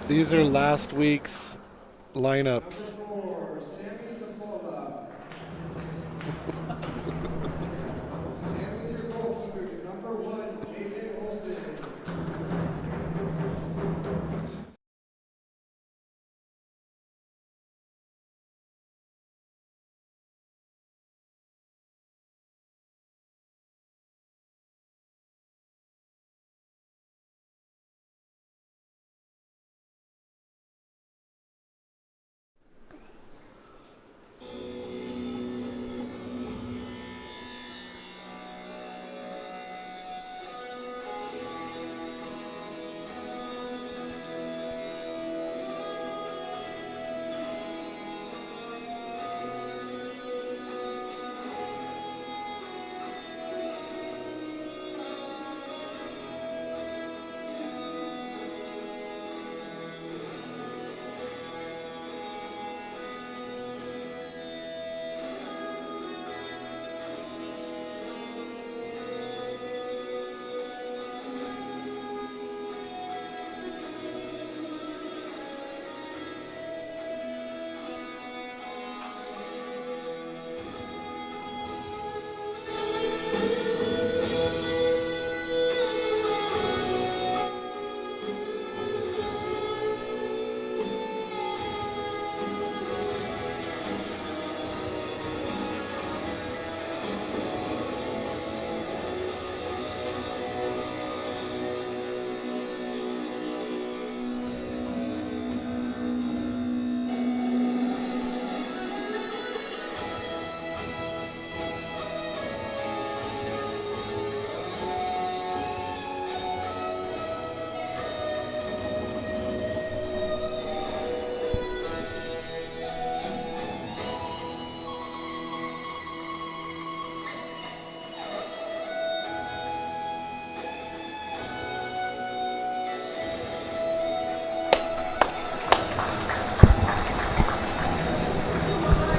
These are last week's lineups.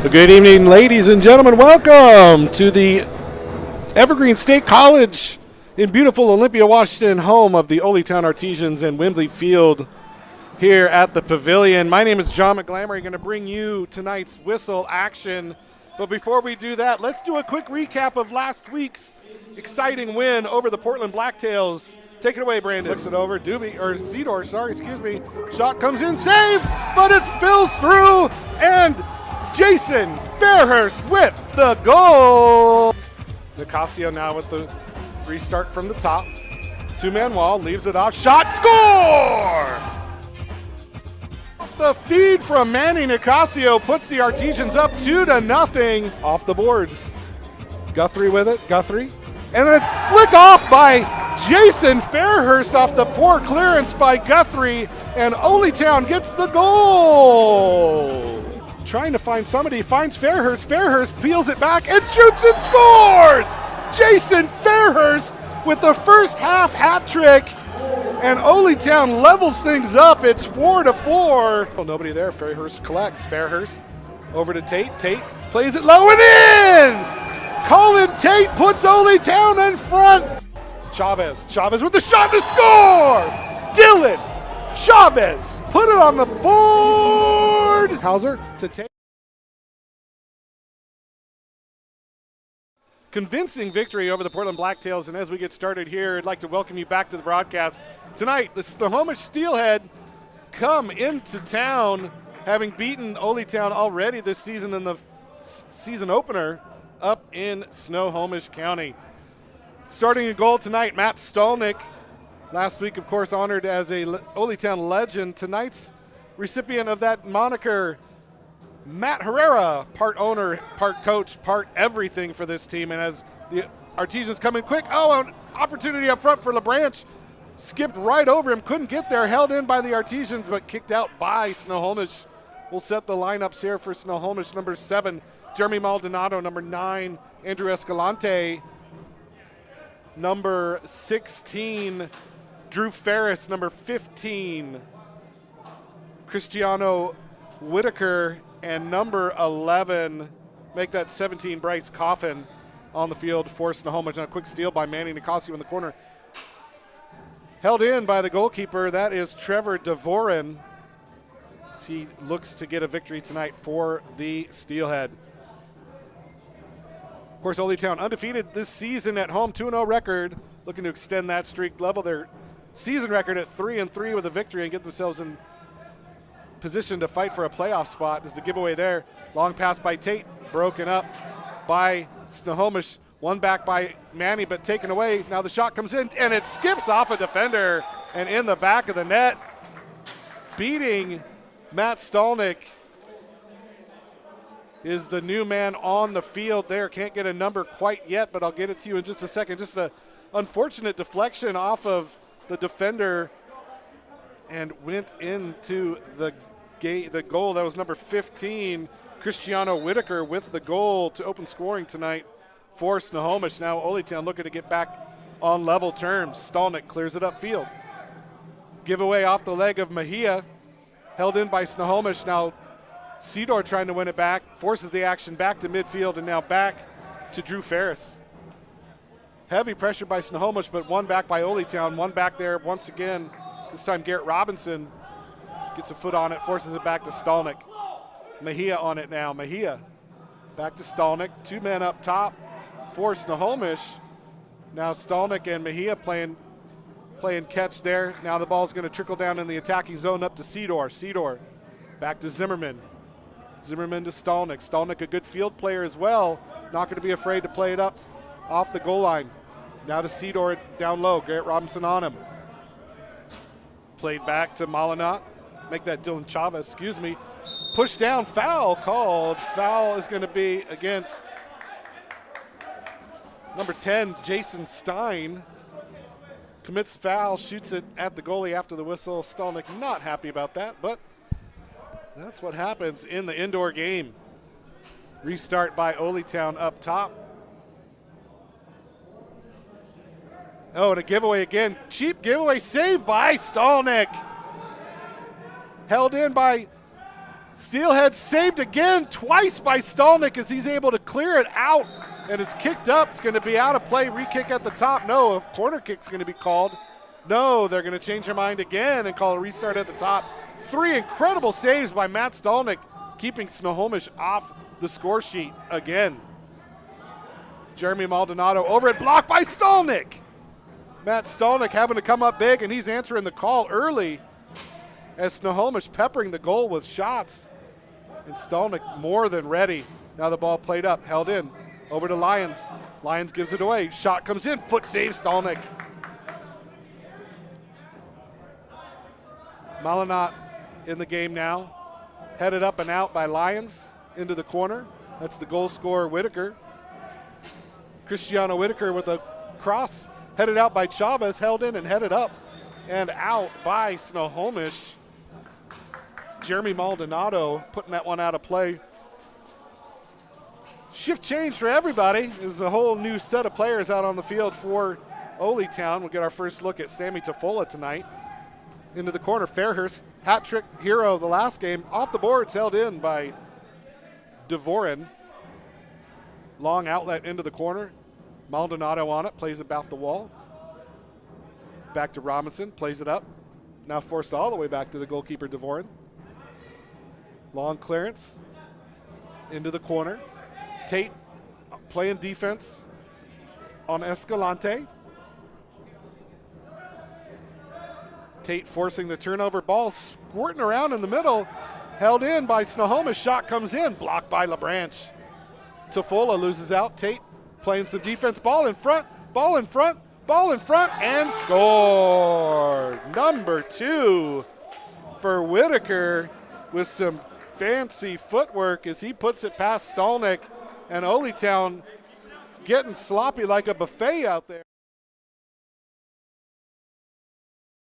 Good evening, ladies and gentlemen. Welcome to the Evergreen State College in beautiful Olympia, Washington, home of the Town Artesians and Wembley Field here at the Pavilion. My name is John McGlamry. I'm going to bring you tonight's whistle action. But before we do that, let's do a quick recap of last week's exciting win over the Portland Blacktails. Take it away, Brandon. Flicks it over. Cedar, Shot comes in, save, but it spills through, and Jason Fairhurst with the goal. Nicasio now with the restart from the top. Two-man wall, leaves it off. Shot, score! The feed from Manny Nicasio puts the Artesians up 2-0 off the boards. Guthrie with it, and a flick off by Jason Fairhurst off the poor clearance by Guthrie, and Town gets the goal. Trying to find somebody, finds Fairhurst. Fairhurst peels it back and shoots and scores! Jason Fairhurst with the first half hat trick, and Town levels things up. It's 4-4. Well, nobody there. Fairhurst collects. Fairhurst over to Tate. Tate plays it low and in! Colin Tate puts Town in front. Chavez with the shot to score! Dylan Chavez put it on the board. Hauser to Tate. Convincing victory over the Portland Blacktails, and as we get started here, I'd like to welcome you back to the broadcast. Tonight, the Snohomish Steelhead come into town, having beaten Town already this season in the season opener up in Snohomish County. Starting a goal tonight, Matt Stolnick. Last week, of course, honored as a Town legend. Tonight's recipient of that moniker, Matt Herrera, part owner, part coach, part everything for this team. And as the Artesians come in quick, an opportunity up front for LeBranch. Skipped right over him, couldn't get there, held in by the Artesians, but kicked out by Snohomish. We'll set the lineups here for Snohomish. Number 7, Jeremy Maldonado. Number 9, Andrew Escalante. Number 16, Drew Ferris. Number 15, Cristiano Whitaker. And number 11, make that 17, Bryce Coffin on the field for Snohomish. And a quick steal by Manny Nicasio in the corner. Held in by the goalkeeper, that is Trevor Devoren. He looks to get a victory tonight for the Steelhead. Of course, Town undefeated this season at home, 2-0 record, looking to extend that streak, level their season record at 3-3 with a victory and get themselves in position to fight for a playoff spot. Is the giveaway there. Long pass by Tate, broken up by Snohomish. One back by Manny, but taken away. Now the shot comes in, and it skips off a defender and in the back of the net. Beating Matt Stolnick is the new man on the field there. Can't get a number quite yet, but I'll get it to you in just a second. Just an unfortunate deflection off of the defender and went into the goal. That was number 15, Cristiano Whitaker, with the goal to open scoring tonight for Snohomish. Now Town looking to get back on level terms. Stolnick clears it upfield. Giveaway off the leg of Mejia, held in by Snohomish. Now Cedar trying to win it back, forces the action back to midfield, and now back to Drew Ferris. Heavy pressure by Snohomish, but one back by Town. One back there once again. This time Garrett Robinson gets a foot on it, forces it back to Stolnick. Mejia on it now. Mejia back to Stolnick. 2 men up top for Snohomish. Now Stolnick and Mejia playing catch there. Now the ball's going to trickle down in the attacking zone up to Cedar. Cedar back to Zimmerman. Zimmerman to Stolnick. Stolnick, a good field player as well. Not going to be afraid to play it up off the goal line. Now to Cedar down low. Garrett Robinson on him. Played back to Malinat. Make that Dylan Chavez, Push down, foul called. Foul is going to be against number 10, Jason Stein. Commits foul, shoots it at the goalie after the whistle. Stolnick not happy about that, but that's what happens in the indoor game. Restart by Town up top. Oh, and a giveaway again. Cheap giveaway, saved by Stolnick. Held in by Steelheads saved again, twice by Stolnick as he's able to clear it out, and it's kicked up. It's going to be out of play, re-kick at the top. No, a corner kick's going to be called. No, they're going to change their mind again and call a restart at the top. 3 incredible saves by Matt Stolnick, keeping Snohomish off the score sheet again. Jeremy Maldonado over it, blocked by Stolnick. Matt Stolnick having to come up big, and he's answering the call early as Snohomish peppering the goal with shots. And Stolnick more than ready. Now the ball played up, held in, over to Lyons. Lyons gives it away, shot comes in, foot save Stolnick. Malinot in the game now, headed up and out by Lyons into the corner. That's the goal scorer, Whitaker. Cristiano Whitaker with a cross, headed out by Chavez, held in and headed up and out by Snohomish. Jeremy Maldonado putting that one out of play. Shift change for everybody. There's a whole new set of players out on the field for Ole Town. We'll get our first look at Sammy Tafola tonight. Into the corner, Fairhurst, hat trick hero of the last game, off the boards, held in by Devoren. Long outlet into the corner. Maldonado on it, plays it back the wall. Back to Robinson, plays it up. Now forced all the way back to the goalkeeper, Devoren. Long clearance into the corner. Tate playing defense on Escalante. Tate forcing the turnover, ball squirting around in the middle, held in by Snohomish, shot comes in, blocked by LaBranche. Tafola loses out, Tate playing some defense, ball in front, and scored. Number 2 for Whitaker with some fancy footwork as he puts it past Stolnick, and Ole Town getting sloppy like a buffet out there.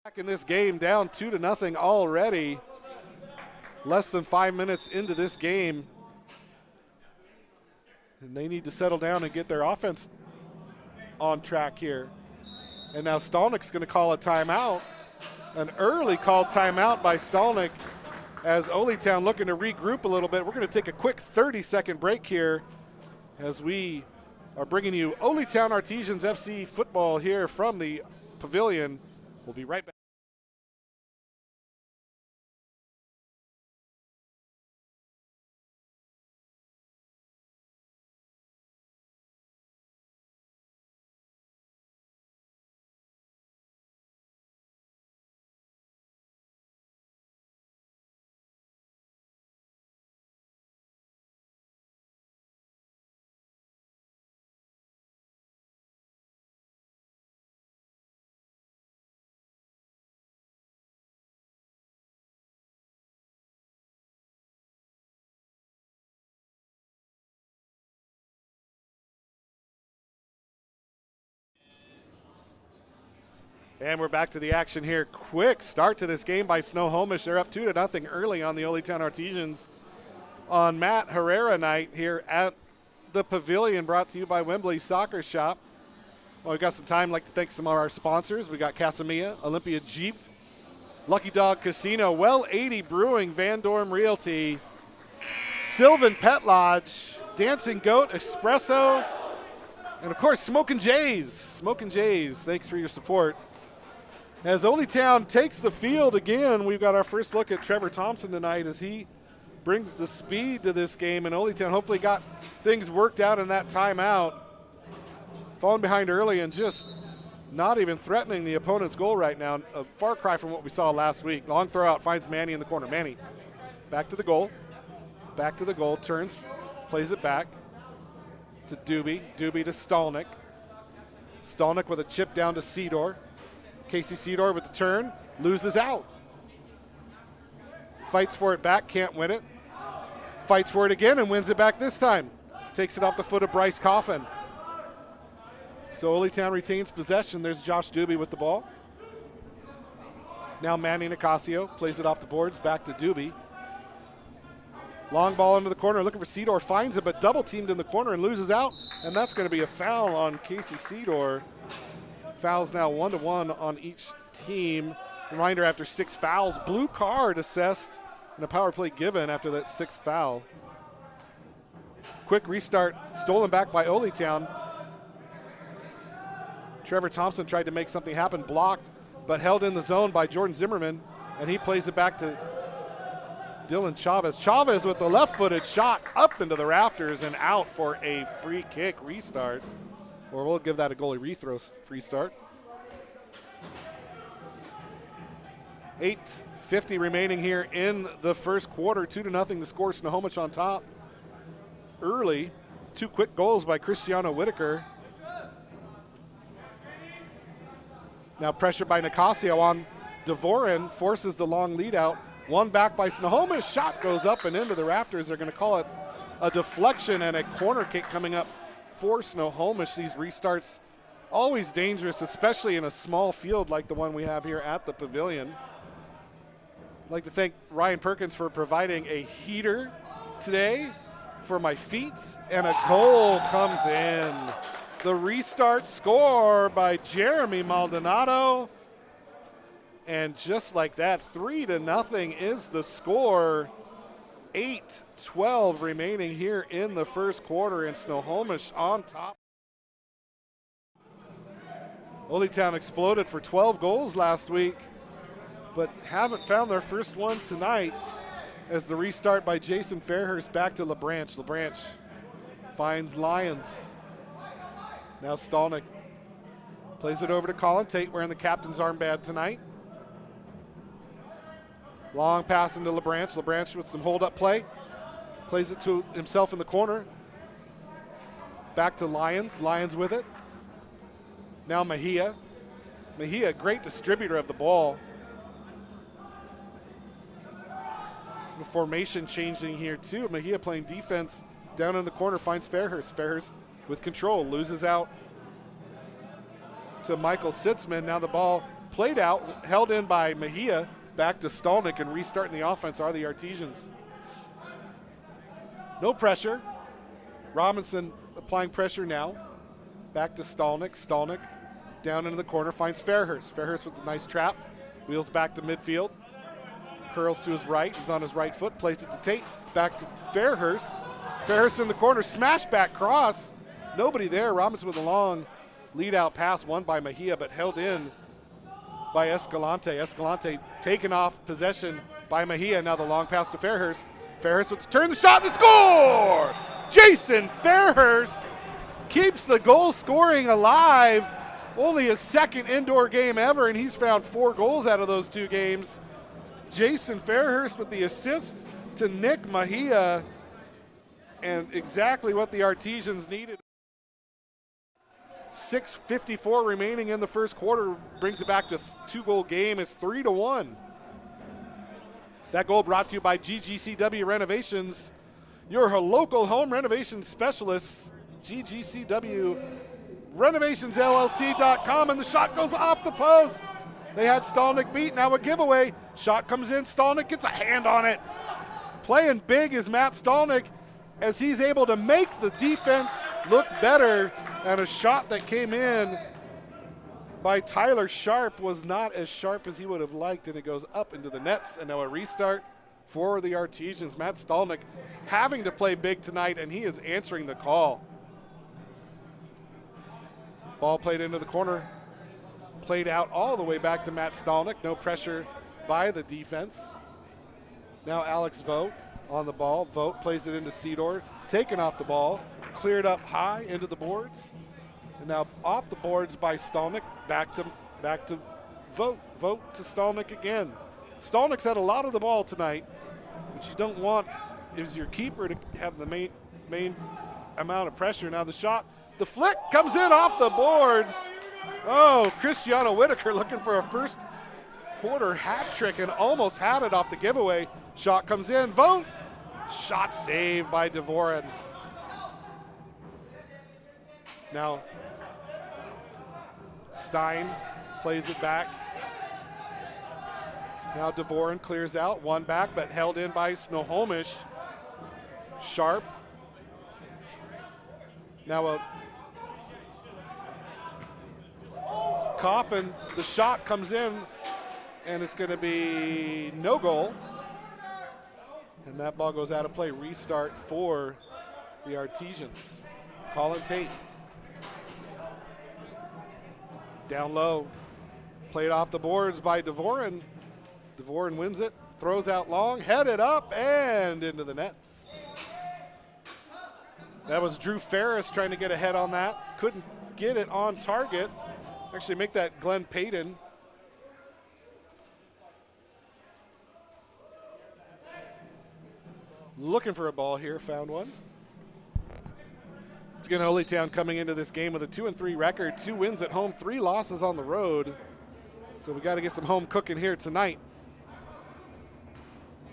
Back in this game, down 2-0 already. Less than 5 minutes into this game. And they need to settle down and get their offense on track here. And now Stolnick's going to call a timeout. An early called timeout by Stolnick as Ole Town looking to regroup a little bit. We're going to take a quick 30-second break here as we are bringing you Ole Town Artesians FC football here from the pavilion. We'll be right back. And we're back to the action here. Quick start to this game by Snohomish. They're up 2-0 early on the Ole Town Artesians on Matt Herrera night here at the pavilion, brought to you by Wembley Soccer Shop. Well, we've got some time. I'd like to thank some of our sponsors. We got Casamia, Olympia Jeep, Lucky Dog Casino, Well 80 Brewing, Van Dorm Realty, Sylvan Pet Lodge, Dancing Goat, Espresso, and of course Smokin' Jays. Smokin' Jays, thanks for your support. As Ole Town takes the field again, we've got our first look at Trevor Thompson tonight as he brings the speed to this game, and Ole Town hopefully got things worked out in that timeout. Falling behind early and just not even threatening the opponent's goal right now. A far cry from what we saw last week. Long throw out, finds Manny in the corner. Manny back to the goal, turns, plays it back to Doobie. Doobie to Stolnick. Stolnick with a chip down to Seedor. Casey Seedor with the turn, loses out. Fights for it back, can't win it. Fights for it again and wins it back this time. Takes it off the foot of Bryce Coffin. So Ole Town retains possession. There's Josh Doobie with the ball. Now Manny Nicasio plays it off the boards, back to Doobie. Long ball into the corner, looking for Seedor, finds it, but double teamed in the corner and loses out. And that's going to be a foul on Casey Seedor. Fouls now 1-1 on each team. Reminder, after 6 fouls, blue card assessed and a power play given after that 6th foul. Quick restart, stolen back by Oletown. Trevor Thompson tried to make something happen, blocked, but held in the zone by Jordan Zimmerman, and he plays it back to Dylan Chavez. Chavez with the left-footed shot up into the rafters and out for a free kick restart. Or we'll give that a goalie rethrow free start. 8:50 remaining here in the first quarter. 2-0 the score. Snohomish on top early. 2 quick goals by Cristiano Whitaker. Now pressure by Nicasio on Devoren, forces the long lead out. One back by Snohomish. Shot goes up and into the rafters. They're going to call it a deflection and a corner kick coming up for Snohomish. These restarts always dangerous, especially in a small field like the one we have here at the Pavilion. I'd like to thank Ryan Perkins for providing a heater today for my feet, and a goal comes in. The restart score by Jeremy Maldonado. And just like that, 3-0 is the score. 8:12 remaining here in the first quarter, and Snohomish on top. Oletown exploded for 12 goals last week, but haven't found their first one tonight as the restart by Jason Fairhurst back to LeBranch. LeBranch finds Lyons. Now Stolnick plays it over to Colin Tate, wearing the captain's armband tonight. Long pass into LeBranch. LeBranch with some hold-up play. Plays it to himself in the corner. Back to Lyons. Lyons with it. Now Mejia. Mejia, great distributor of the ball. The formation changing here too. Mejia playing defense down in the corner, finds Fairhurst. Fairhurst with control, loses out to Michael Sitzman. Now the ball played out, held in by Mejia. Back to Stolnick, and restarting the offense are the Artesians. No pressure. Robinson applying pressure now. Back to Stolnick. Stolnick down into the corner, finds Fairhurst. Fairhurst with a nice trap. Wheels back to midfield. Curls to his right. He's on his right foot. Plays it to Tate. Back to Fairhurst. Fairhurst in the corner. Smash back cross. Nobody there. Robinson with a long lead out pass, won by Mejia, but held in by Escalante. Escalante taken off possession by Mejia. Now the long pass to Fairhurst. Fairhurst with the turn, the shot, and the score! Jason Fairhurst keeps the goal scoring alive. Only his second indoor game ever, and he's found 4 goals out of those 2 games. Jason Fairhurst with the assist to Nick Mejia, and exactly what the Artesians needed. 6:54 remaining in the first quarter, brings it back to 2-goal game. It's 3-1. That goal brought to you by GGCW Renovations, your local home renovation specialists. GGCW Renovations LLC.com, and the shot goes off the post. They had Stolnick beat, now a giveaway. Shot comes in, Stolnick gets a hand on it. Playing big is Matt Stolnick, as he's able to make the defense look better. And a shot that came in by Tyler Sharp was not as sharp as he would have liked, and it goes up into the nets. And now a restart for the Artesians. Matt Stolnick having to play big tonight, and he is answering the call. Ball played into the corner, played out all the way back to Matt Stolnick. No pressure by the defense. Now Alex Vogt on the ball. Vogt plays it into Cedor, taken off the ball, cleared up high into the boards, and now off the boards by Stolnick. Back to Vogt. Vogt to Stolnick again. Stolnick's had a lot of the ball tonight, which you don't want is your keeper to have the main amount of pressure. Now the shot, the flick comes in off the boards. Oh, Cristiano Whitaker looking for a first quarter hat trick and almost had it off the giveaway. Shot comes in, Vogt. Shot saved by Devoren. Now Stein plays it back. Now Devoren clears out, one back, but held in by Snohomish. Sharp. Now a Coffin, the shot comes in, and it's going to be no goal. And that ball goes out of play. Restart for the Artesians. Colin Tate. Down low. Played off the boards by Devoren. Devoren wins it. Throws out long. Headed up and into the nets. That was Drew Ferris trying to get ahead on that. Couldn't get it on target. Actually make that Glenn Payton. Looking for a ball here, found one. It's going to Holy Town coming into this game with a 2-3 record, 2 wins at home, 3 losses on the road. So we got to get some home cooking here tonight.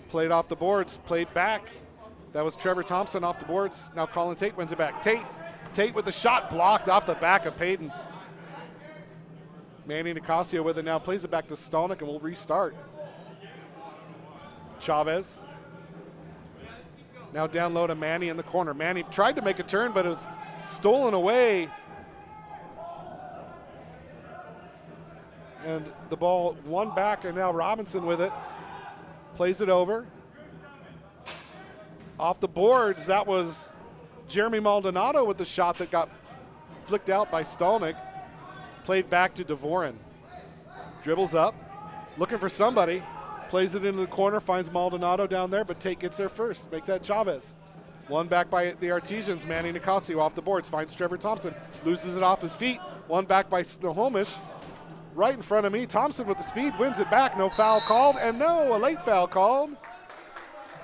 Played off the boards, played back. That was Trevor Thompson off the boards. Now Colin Tate wins it back. Tate with the shot blocked off the back of Payton. Manny Nicasio with it now, plays it back to Stolnick and we'll restart. Chavez. Now down low to Manny in the corner. Manny tried to make a turn, but it was stolen away. And the ball won back, and now Robinson with it. Plays it over. Off the boards, that was Jeremy Maldonado with the shot that got flicked out by Stolnick. Played back to Devoren. Dribbles up, looking for somebody. Plays it into the corner, finds Maldonado down there, but Tate gets there first. Make that Chavez. One back by the Artesians. Manny Nicasio off the boards, finds Trevor Thompson. Loses it off his feet. One back by Snohomish. Right in front of me. Thompson with the speed, wins it back. No foul called, and no, a late foul called.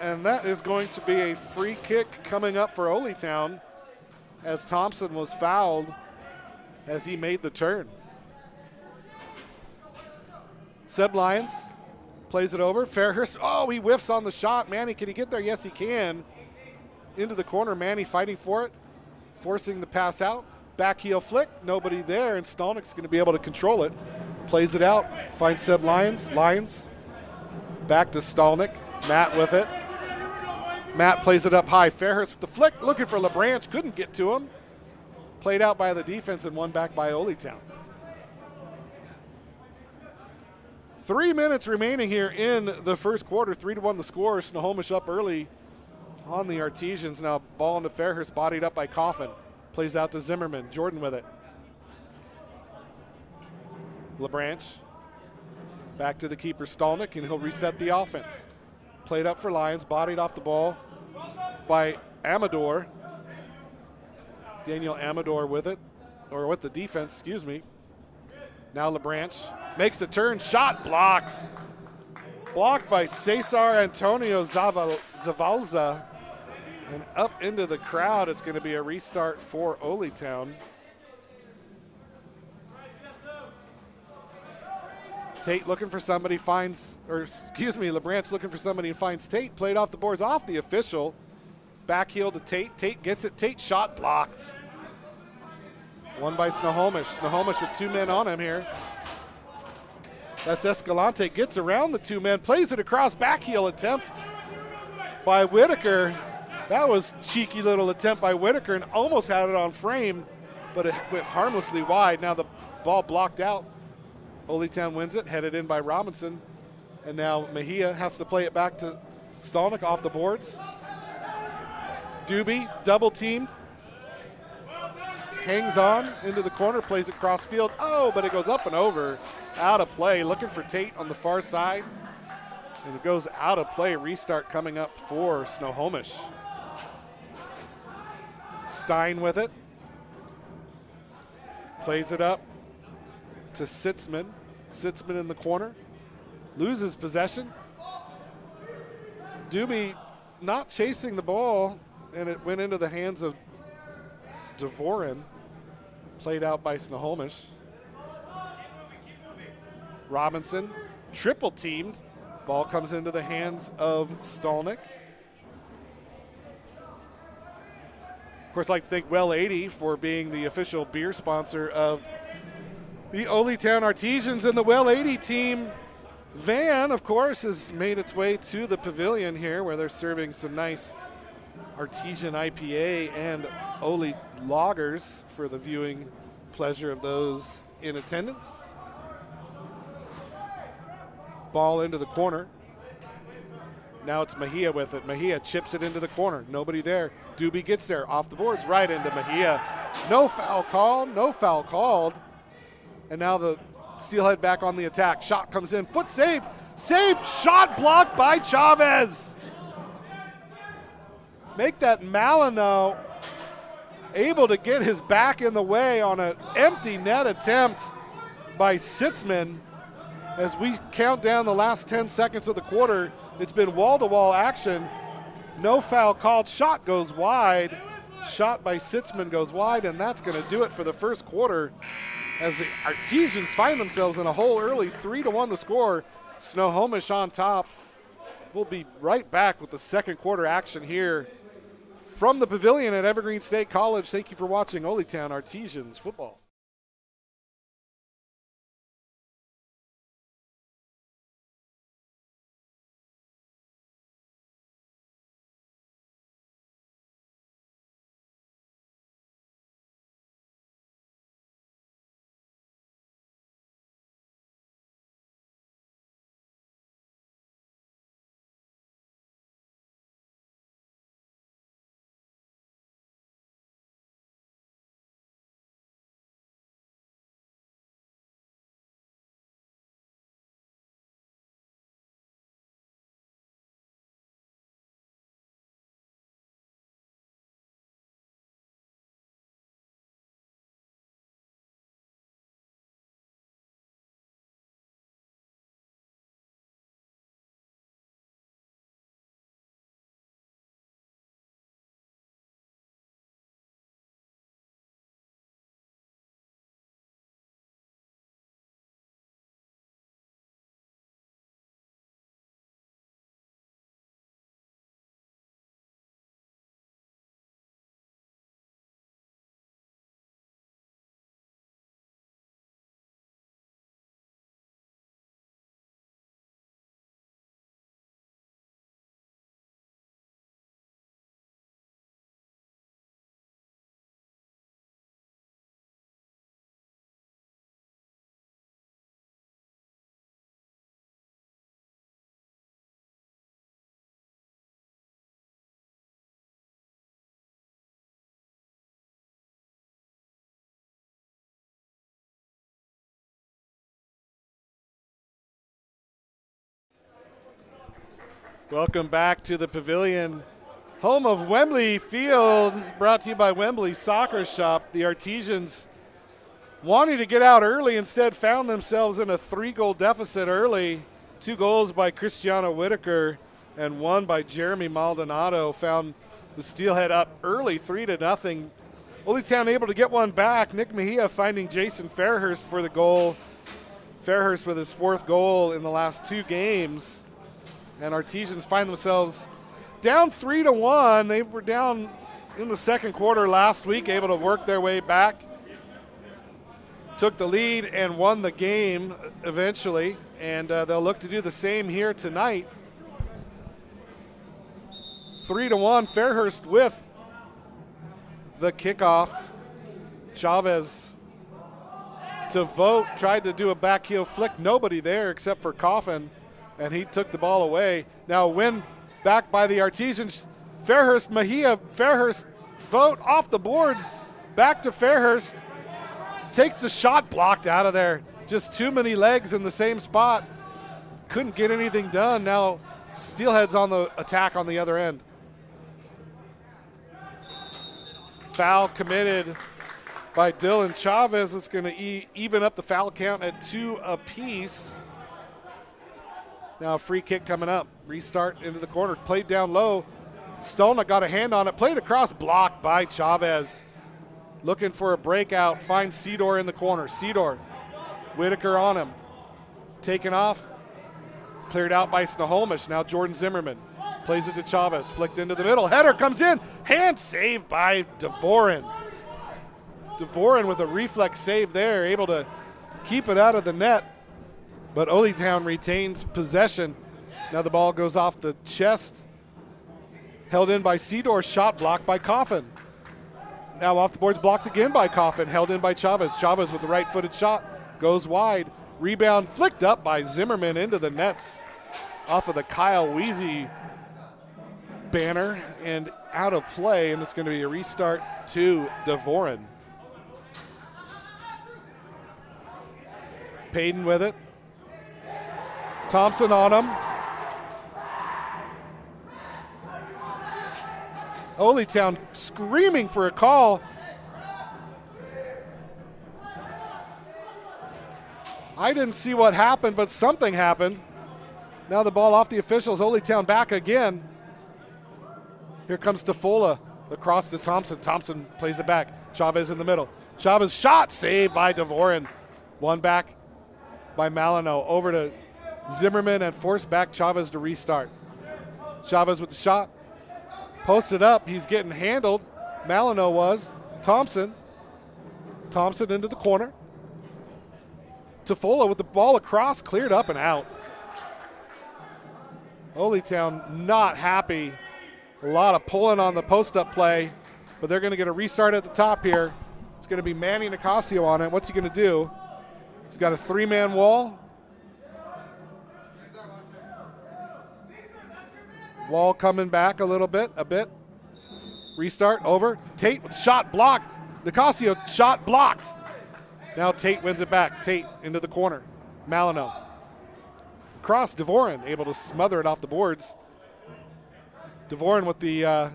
And that is going to be a free kick coming up for Holy Town as Thompson was fouled as he made the turn. Seb Lyons plays it over. Fairhurst, oh, he whiffs on the shot. Manny, can he get there? Yes, he can. Into the corner, Manny fighting for it, forcing the pass out. Back heel flick, nobody there, and Stolnick's going to be able to control it. Plays it out, finds Seb Lyons. Lyons, back to Stolnick. Matt with it. Matt plays it up high. Fairhurst with the flick, looking for LeBranch, couldn't get to him. Played out by the defense and one back by Holy Town. 3 minutes remaining here in the first quarter. 3-1 the score. Snohomish up early on the Artesians. Now ball into Fairhurst, bodied up by Coffin. Plays out to Zimmerman. Jordan with it. LeBranch. Back to the keeper, Stolnick, and he'll reset the offense. Played up for Lions, bodied off the ball by Amador. Daniel Amador with it, or with the defense, excuse me. Now LeBranch makes a turn, shot blocked. Blocked by Cesar Antonio Zavalza. And up into the crowd, it's going to be a restart for Holy Town. Tate looking for somebody, finds, or excuse me, LeBranch looking for somebody and finds Tate. Played off the boards, off the official. Back heel to Tate. Tate gets it. Tate shot blocked. One by Snohomish. Snohomish with 2 men on him here. That's Escalante. Gets around the 2 men. Plays it across. Back heel attempt by Whitaker. That was cheeky little attempt by Whitaker and almost had it on frame, but it went harmlessly wide. Now the ball blocked out. Holy Town wins it. Headed in by Robinson. And now Mejia has to play it back to Stolnick off the boards. Doobie double teamed. Hangs on into the corner, plays it cross field. Oh, but it goes up and over. Out of play, looking for Tate on the far side. And it goes out of play. Restart coming up for Snohomish. Stein with it. Plays it up to Sitzman. Sitzman in the corner. Loses possession. Doobie not chasing the ball, and it went into the hands of Devoren. Played out by Snohomish. Robinson, triple teamed. Ball comes into the hands of Stolnick. Of course, I'd like to thank Well 80 for being the official beer sponsor of the Holy Town Artesians, and the Well 80 team van, of course, has made its way to the pavilion here where they're serving some nice Artesian IPA and Holy lagers for the viewing pleasure of those in attendance. Ball into the corner. Now it's Mejia with it. Mejia chips it into the corner. Nobody there. Doobie gets there. Off the boards. Right into Mejia. No foul called. No foul called. And now the Steelhead back on the attack. Shot comes in. Foot save. Saved. Shot blocked by Chavez. Make that Malino able to get his back in the way on an empty net attempt by Sitzman. As we count down the last 10 seconds of the quarter, it's been wall-to-wall action. No foul called. Shot goes wide. Shot by Sitzman goes wide, and that's going to do it for the first quarter as the Artesians find themselves in a hole early. 3-1 the score. Snohomish on top. We'll be right back with the second quarter action here from the pavilion at Evergreen State College. Thank you for watching Ole Town Artesians football. Welcome back to the pavilion, home of Wembley Field, brought to you by Wembley Soccer Shop. The Artesians, wanting to get out early, instead found themselves in a 3-goal deficit early. 2 goals by Cristiano Whitaker and 1 by Jeremy Maldonado found the Steelhead up early, 3-0. Ole Town able to get one back. Nick Mejia finding Jason Fairhurst for the goal. Fairhurst with his 4th goal in the last 2 games. And Artesians find themselves down 3-1. They were down in the second quarter last week, able to work their way back. Took the lead and won the game eventually, and they'll look to do the same here tonight. 3-1, Fairhurst with the kickoff. Chavez to vote, tried to do a back heel flick. Nobody there except for Coffin, and he took the ball away. Now win back by the Artesians. Fairhurst, Mejia, Fairhurst, vote off the boards. Back to Fairhurst. Takes the shot, blocked out of there. Just too many legs in the same spot. Couldn't get anything done. Now Steelheads on the attack on the other end. Foul committed by Dylan Chavez. It's going to even up the foul count at 2 apiece. Now a free kick coming up. Restart into the corner. Played down low. Stolna got a hand on it. Played across, blocked by Chavez. Looking for a breakout. Finds Cedar in the corner. Cedar. Whitaker on him. Taken off. Cleared out by Snohomish. Now Jordan Zimmerman. Plays it to Chavez. Flicked into the middle. Header comes in. Hand saved by Devoren. Devoren with a reflex save there. Able to keep it out of the net. But Ole Town retains possession. Now the ball goes off the chest. Held in by Cedar. Shot blocked by Coffin. Now off the boards, blocked again by Coffin. Held in by Chavez. Chavez with the right-footed shot. Goes wide. Rebound flicked up by Zimmerman into the nets. Off of the Kyle Weezy banner and out of play, and it's going to be a restart to Devoren. Payton with it. Thompson on him. Oletown screaming for a call. I didn't see what happened, but something happened. Now the ball off the officials. Oletown back again. Here comes Tofola across to Thompson. Thompson plays it back. Chavez in the middle. Chavez shot saved by Devoren. One back by Malino. Over to Zimmerman and forced back Chavez to restart. Chavez with the shot. Posted up. He's getting handled. Malino was. Thompson. Thompson into the corner. Tofola with the ball across, cleared up and out. Oletown not happy. A lot of pulling on the post-up play, but they're going to get a restart at the top here. It's going to be Manny Nicasio on it. What's he going to do? He's got a three-man wall. Wall coming back a bit. Restart, over. Tate with shot blocked. Nicasio shot blocked. Now Tate wins it back. Tate into the corner. Malino. Cross, Devoren able to smother it off the boards. Devoren with the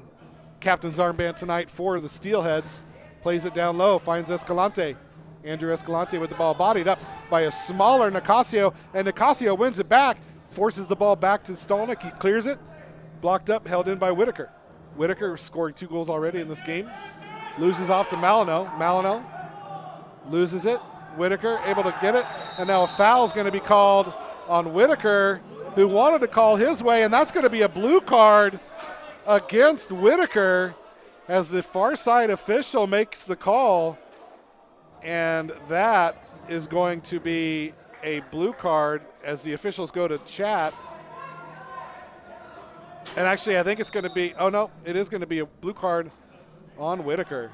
captain's armband tonight for the Steelheads. Plays it down low, finds Escalante. Andrew Escalante with the ball bodied up by a smaller Nicasio, and Nicasio wins it back, forces the ball back to Stolnick. He clears it, blocked up, held in by Whitaker. Whitaker scoring 2 goals already in this game. Loses off to Malino. Malino loses it. Whitaker able to get it, and now a foul is going to be called on Whitaker, who wanted to call his way, and that's going to be a blue card against Whitaker as the far side official makes the call, and that is going to be a blue card as the officials go to chat. And actually, I think it's going to be, oh no, it is going to be a blue card on Whitaker.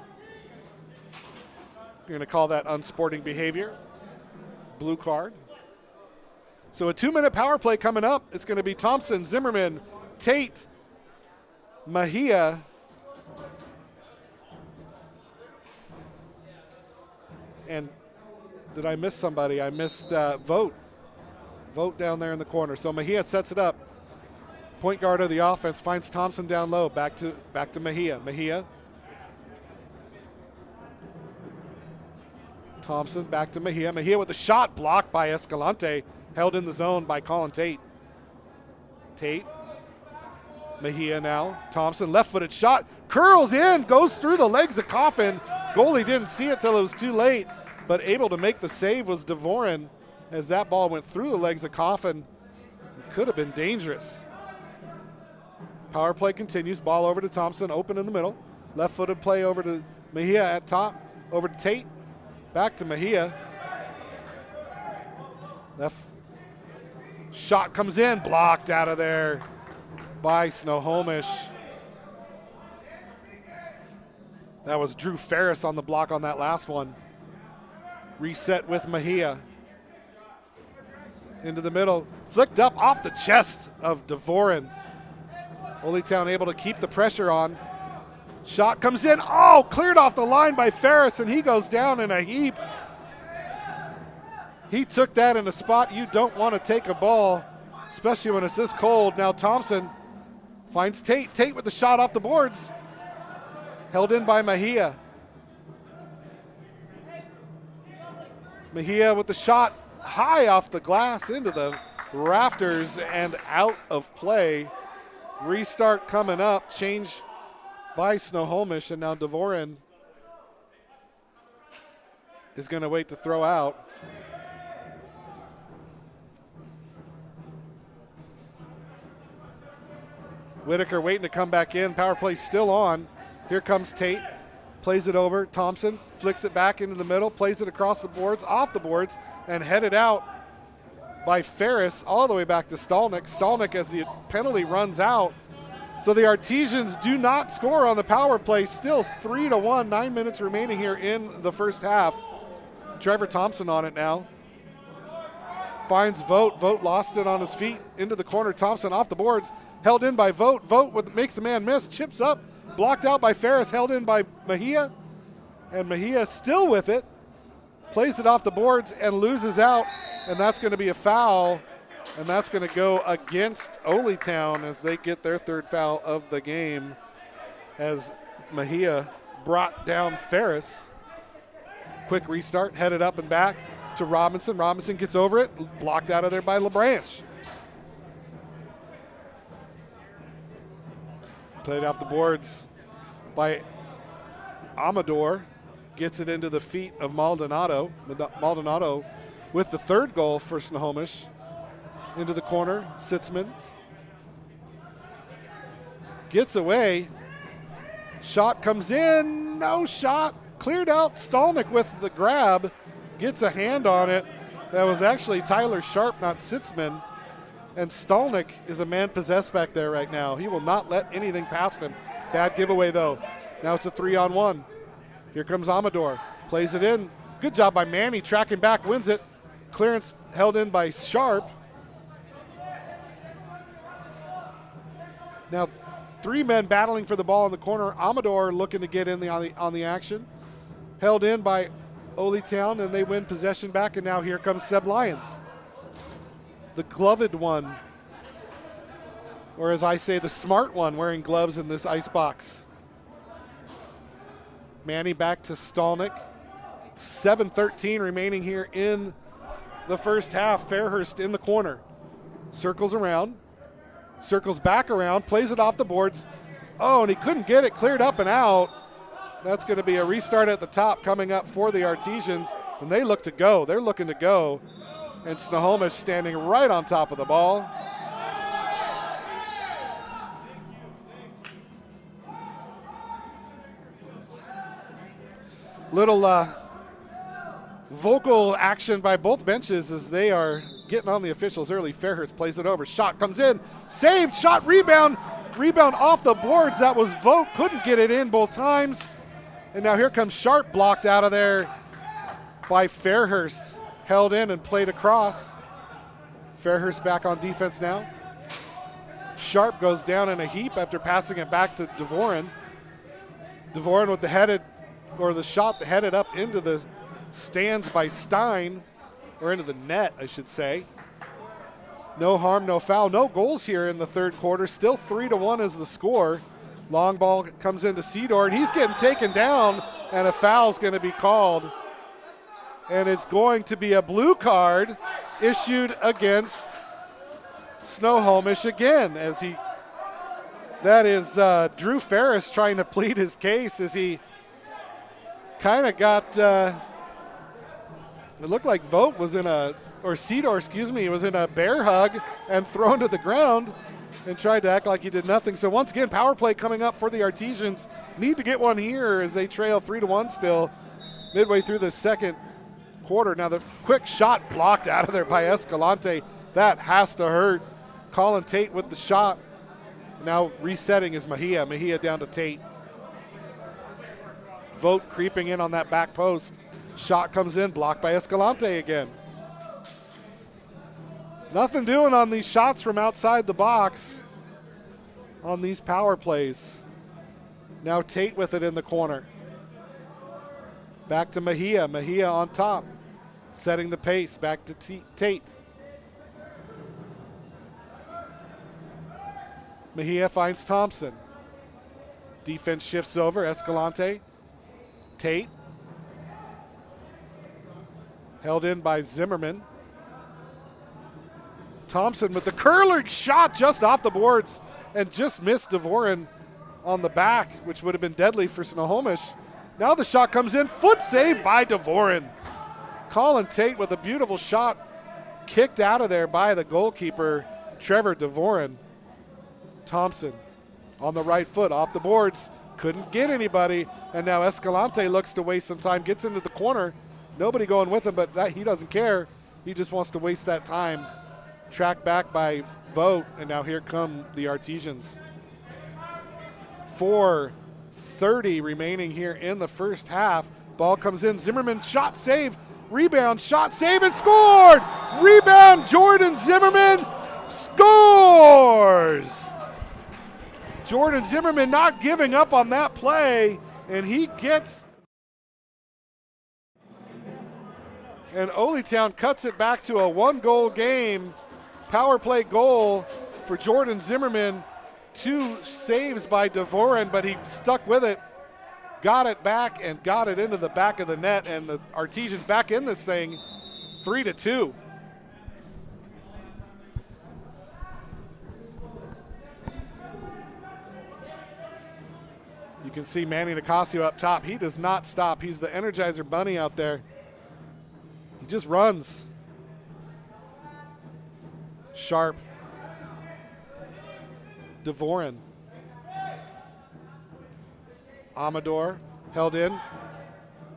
You're going to call that unsporting behavior. Blue card. So a 2-minute power play coming up. It's going to be Thompson, Zimmerman, Tate, Mejia. And did I miss somebody? I missed Vogt. Vogt down there in the corner. So Mejia sets it up. Point guard of the offense finds Thompson down low. Back to Mejia. Mejia. Thompson back to Mejia. Mejia with the shot blocked by Escalante. Held in the zone by Colin Tate. Tate. Mejia now. Thompson, left-footed shot. Curls in, goes through the legs of Coffin. Goalie didn't see it till it was too late, but able to make the save was Devoren as that ball went through the legs of Coffin. It could have been dangerous. Power play continues. Ball over to Thompson, open in the middle. Left-footed play over to Mejia at top. Over to Tate. Back to Mejia. Left shot comes in, blocked out of there by Snohomish. That was Drew Ferris on the block on that last one. Reset with Mejia. Into the middle, flicked up off the chest of Devoren. Oletown able to keep the pressure on. Shot comes in, cleared off the line by Ferris, and he goes down in a heap. He took that in a spot you don't want to take a ball, especially when it's this cold. Now Thompson finds Tate. Tate with the shot off the boards. Held in by Mejia. Mejia with the shot high off the glass into the rafters and out of play. Restart coming up. Change by Snohomish, and now Devoren is going to wait to throw out. Whitaker waiting to come back in. Power play still on. Here comes Tate. Plays it over. Thompson flicks it back into the middle. Plays it across the boards, off the boards, and headed out by Ferris all the way back to Stolnick. Stolnick as the penalty runs out. So the Artesians do not score on the power play. Still 3-1, 9 minutes remaining here in the first half. Trevor Thompson on it now. finds Vogt. Vogt lost it on his feet into the corner. Thompson off the boards, held in by Vogt. Vogt makes the man miss, chips up, blocked out by Ferris, held in by Mejia. And Mejia still with it, plays it off the boards and loses out. And that's going to be a foul. And that's going to go against Ole Town as they get their third foul of the game, as Mejia brought down Ferris. Quick restart, headed up and back to Robinson. Robinson gets over it, blocked out of there by LaBranche. Played off the boards by Amador. Gets it into the feet of Maldonado. Maldonado with the third goal for Snohomish. Into the corner, Sitzman. Gets away. Shot comes in, no shot. Cleared out, Stalnick with the grab. Gets a hand on it. That was actually Tyler Sharp, not Sitzman. And Stalnick is a man possessed back there right now. He will not let anything past him. Bad giveaway though. Now it's a 3-on-1. Here comes Amador. Plays it in. Good job by Manny, tracking back, wins it. Clearance held in by Sharp. Now 3 men battling for the ball in the corner. Amador looking to get in on the action. Held in by Ole Town, and they win possession back, and now here comes Seb Lyons. The gloved one, or as I say, the smart one, wearing gloves in this ice box. Manny back to Stalnick. 7:13 remaining here in the first half. Fairhurst in the corner. Circles around. Circles back around. Plays it off the boards. Oh, and he couldn't get it cleared up and out. That's going to be a restart at the top coming up for the Artesians. And they look to go. They're looking to go. And Snohomish standing right on top of the ball. Little vocal action by both benches as they are getting on the officials early. Fairhurst plays it over. Shot comes in. Saved. Shot. Rebound. Rebound off the boards. That was Vogt. Couldn't get it in both times. And now here comes Sharp, blocked out of there by Fairhurst. Held in and played across. Fairhurst back on defense now. Sharp goes down in a heap after passing it back to Devoren. Devoren with the headed, or the shot headed up into the stands by Stein, or into the net, I should say. No harm, no foul, no goals here in the third quarter. Still 3-1 is the score. Long ball comes into Cedar, and he's getting taken down, and a foul's going to be called. And it's going to be a blue card issued against Snohomish again, as that is Drew Ferris trying to plead his case as he kind of got, it looked like Vogt was in Cedar, was in a bear hug and thrown to the ground and tried to act like he did nothing. So once again, power play coming up for the Artesians. Need to get one here as they trail 3-1 still midway through the second quarter. Now the quick shot blocked out of there by Escalante. That has to hurt. Colin Tate with the shot. Now resetting is Mejia. Mejia down to Tate. Vogt creeping in on that back post. Shot comes in, blocked by Escalante again. Nothing doing on these shots from outside the box on these power plays. Now Tate with it in the corner. Back to Mejia. Mejia on top. Setting the pace. Back to Tate. Mejia finds Thompson. Defense shifts over. Escalante. Tate. Held in by Zimmerman. Thompson with the curling shot just off the boards and just missed Devoren on the back, which would have been deadly for Snohomish. Now the shot comes in. Foot save by Devoren. Colin Tate with a beautiful shot kicked out of there by the goalkeeper, Trevor Devoren. Thompson on the right foot off the boards. Couldn't get anybody. And now Escalante looks to waste some time. Gets into the corner. Nobody going with him, but he doesn't care. He just wants to waste that time. Tracked back by Vogt, and now here come the Artesians. 4:30 remaining here in the first half. Ball comes in. Zimmerman shot save. Rebound, shot, save, and scored! Rebound, Jordan Zimmerman scores! Jordan Zimmerman not giving up on that play, and he gets. And Oletown cuts it back to a 1-goal game. Power play goal for Jordan Zimmerman. 2 saves by Devoren, but he stuck with it. Got it back and got it into the back of the net, and the Artesians back in this thing 3-2. You can see Manny Nicasio up top. He does not stop. He's the Energizer Bunny out there. He just runs. Sharp. Devoren. Amador held in.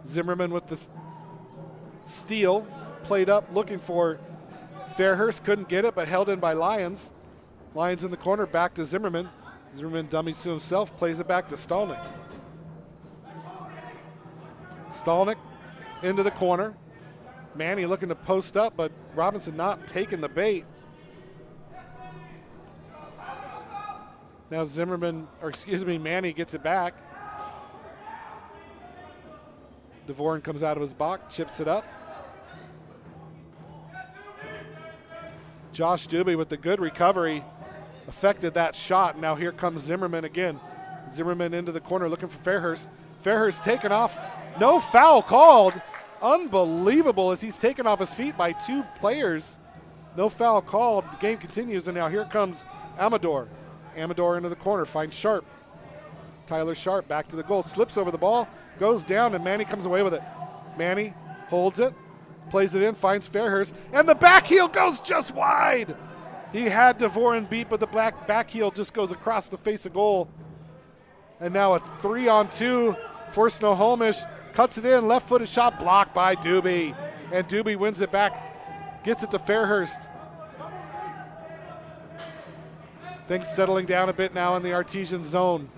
Zimmerman with the steal. Played up, looking for Fairhurst. Couldn't get it, but held in by Lyons. Lyons in the corner, back to Zimmerman. Zimmerman dummies to himself, plays it back to Stolnick. Stolnick into the corner. Manny looking to post up, but Robinson not taking the bait. Now Manny gets it back. Devoren comes out of his box, chips it up. Josh Doobie with the good recovery affected that shot. Now here comes Zimmerman again. Zimmerman into the corner looking for Fairhurst. Fairhurst taken off. No foul called. Unbelievable as he's taken off his feet by 2 players. No foul called. The game continues, and now here comes Amador. Amador into the corner, finds Sharp. Tyler Sharp back to the goal, slips over the ball, goes down, and Manny comes away with it. Manny holds it, plays it in, finds Fairhurst, and the back heel goes just wide. He had Devoren beat, but the back heel just goes across the face of goal. And now a 3-on-2 for Snohomish. Cuts it in, left-footed shot blocked by Doobie. And Doobie wins it back, gets it to Fairhurst. Things settling down a bit now in the Artesian zone.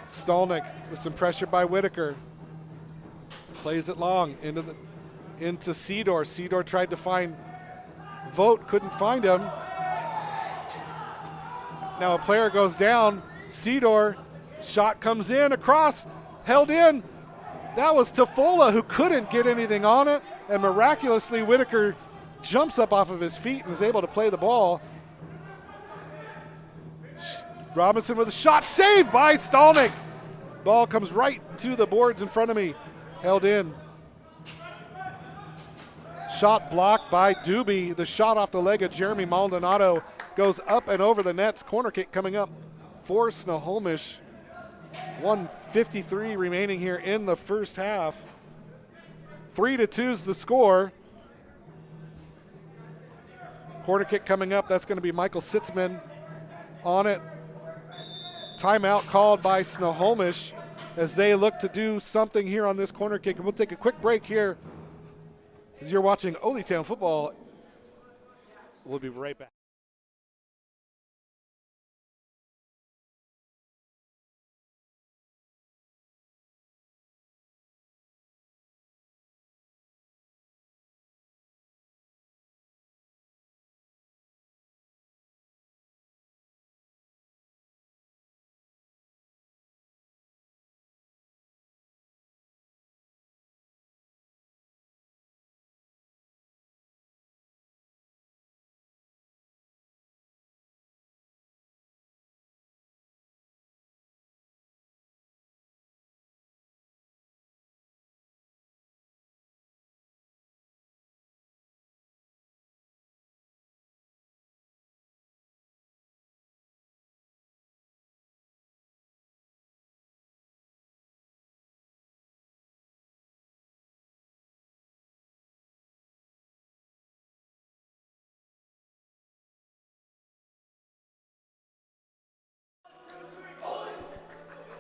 Stolnick with some pressure by Whitaker. Plays it long into Seedor. Seedor tried to find Vogt, couldn't find him. Now a player goes down. Seedor, shot comes in, across, held in. That was Tafola, who couldn't get anything on it, and miraculously Whitaker jumps up off of his feet and is able to play the ball. Robinson with a shot, saved by Stolnick. Ball comes right to the boards in front of me, held in. Shot blocked by Doobie. The shot off the leg of Jeremy Maldonado goes up and over the nets. Corner kick coming up for Snohomish. 1:53 remaining here in the first half. 3-2 is the score. Corner kick coming up. That's going to be Michael Sitzman on it. Timeout called by Snohomish as they look to do something here on this corner kick. And we'll take a quick break here as you're watching Oletown football. We'll be right back.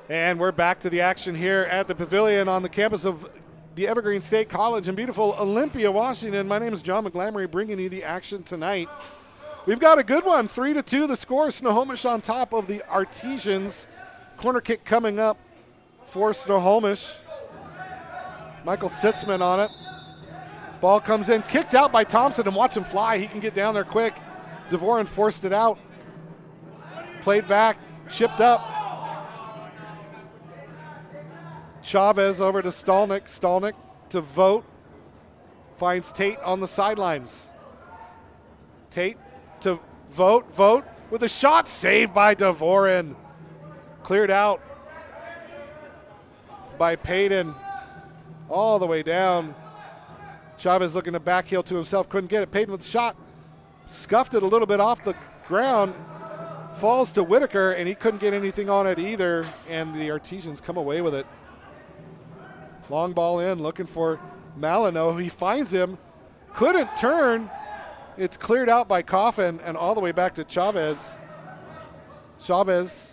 And we're back to the action here at the Pavilion on the campus of the Evergreen State College in beautiful Olympia, Washington. My name is John McGlamory, bringing you the action tonight. We've got a good one, 3-2 the score. Snohomish on top of the Artesians. Corner kick coming up for Snohomish. Michael Sitzman on it. Ball comes in, kicked out by Thompson, and watch him fly. He can get down there quick. Devoren forced it out. Played back, chipped up. Chavez over to Stolnick. Stolnick to Vogt. Finds Tate on the sidelines. Tate to Vogt. Vogt with a shot, saved by Devoren. Cleared out by Payton all the way down. Chavez looking to backheel to himself, couldn't get it. Payton with the shot, scuffed it a little bit off the ground, falls to Whitaker, and he couldn't get anything on it either, and the Artesians come away with it. Long ball in, looking for Malino. He finds him, couldn't turn. It's cleared out by Coffin and all the way back to Chavez. Chavez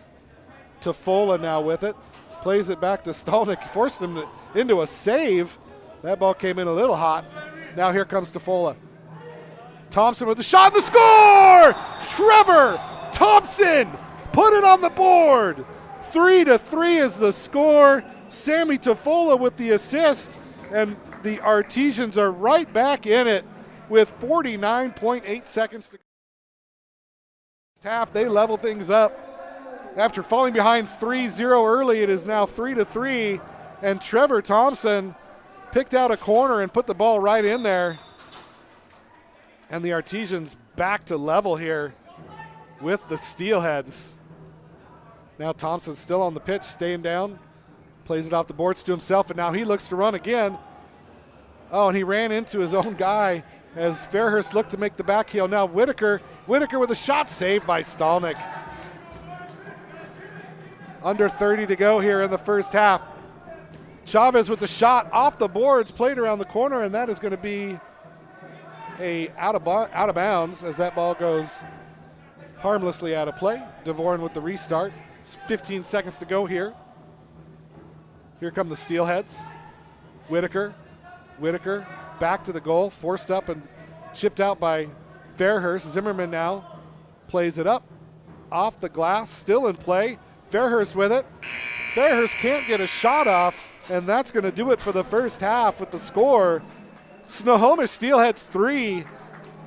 to Fola now with it. Plays it back to Stolnick. Forced him into a save. That ball came in a little hot. Now here comes Tofola. Thompson with the shot and the score! Trevor Thompson put it on the board. 3-3 is the score. Sammy Tofola with the assist, and the Artesians are right back in it with 49.8 seconds to go. Half, they level things up. After falling behind 3-0 early, it is now 3-3, and Trevor Thompson picked out a corner and put the ball right in there. And the Artesians back to level here with the Steelheads. Now Thompson's still on the pitch, staying down. Plays it off the boards to himself, and now he looks to run again. Oh, and he ran into his own guy as Fairhurst looked to make the back heel. Now Whitaker with a shot, saved by Stolnick. Under 30 to go here in the first half. Chavez with the shot off the boards, played around the corner, and that is going to be out of bounds as that ball goes harmlessly out of play. Devoren with the restart. 15 seconds to go here. Here come the Steelheads. Whitaker back to the goal, forced up and chipped out by Fairhurst. Zimmerman now plays it up off the glass, still in play. Fairhurst with it. Fairhurst can't get a shot off, and that's going to do it for the first half with the score. Snohomish Steelheads 3,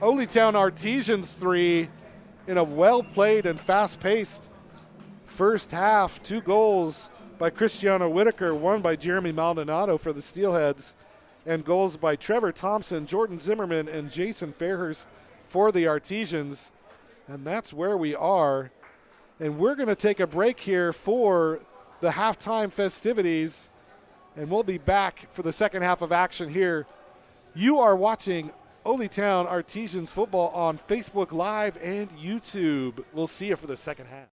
Oletown Artesians 3 in a well-played and fast-paced first half. 2 goals by Cristiano Whitaker, 1 by Jeremy Maldonado for the Steelheads, and goals by Trevor Thompson, Jordan Zimmerman, and Jason Fairhurst for the Artesians. And that's where we are. And we're going to take a break here for the halftime festivities, and we'll be back for the second half of action here. You are watching Oletown Artesians football on Facebook Live and YouTube. We'll see you for the second half.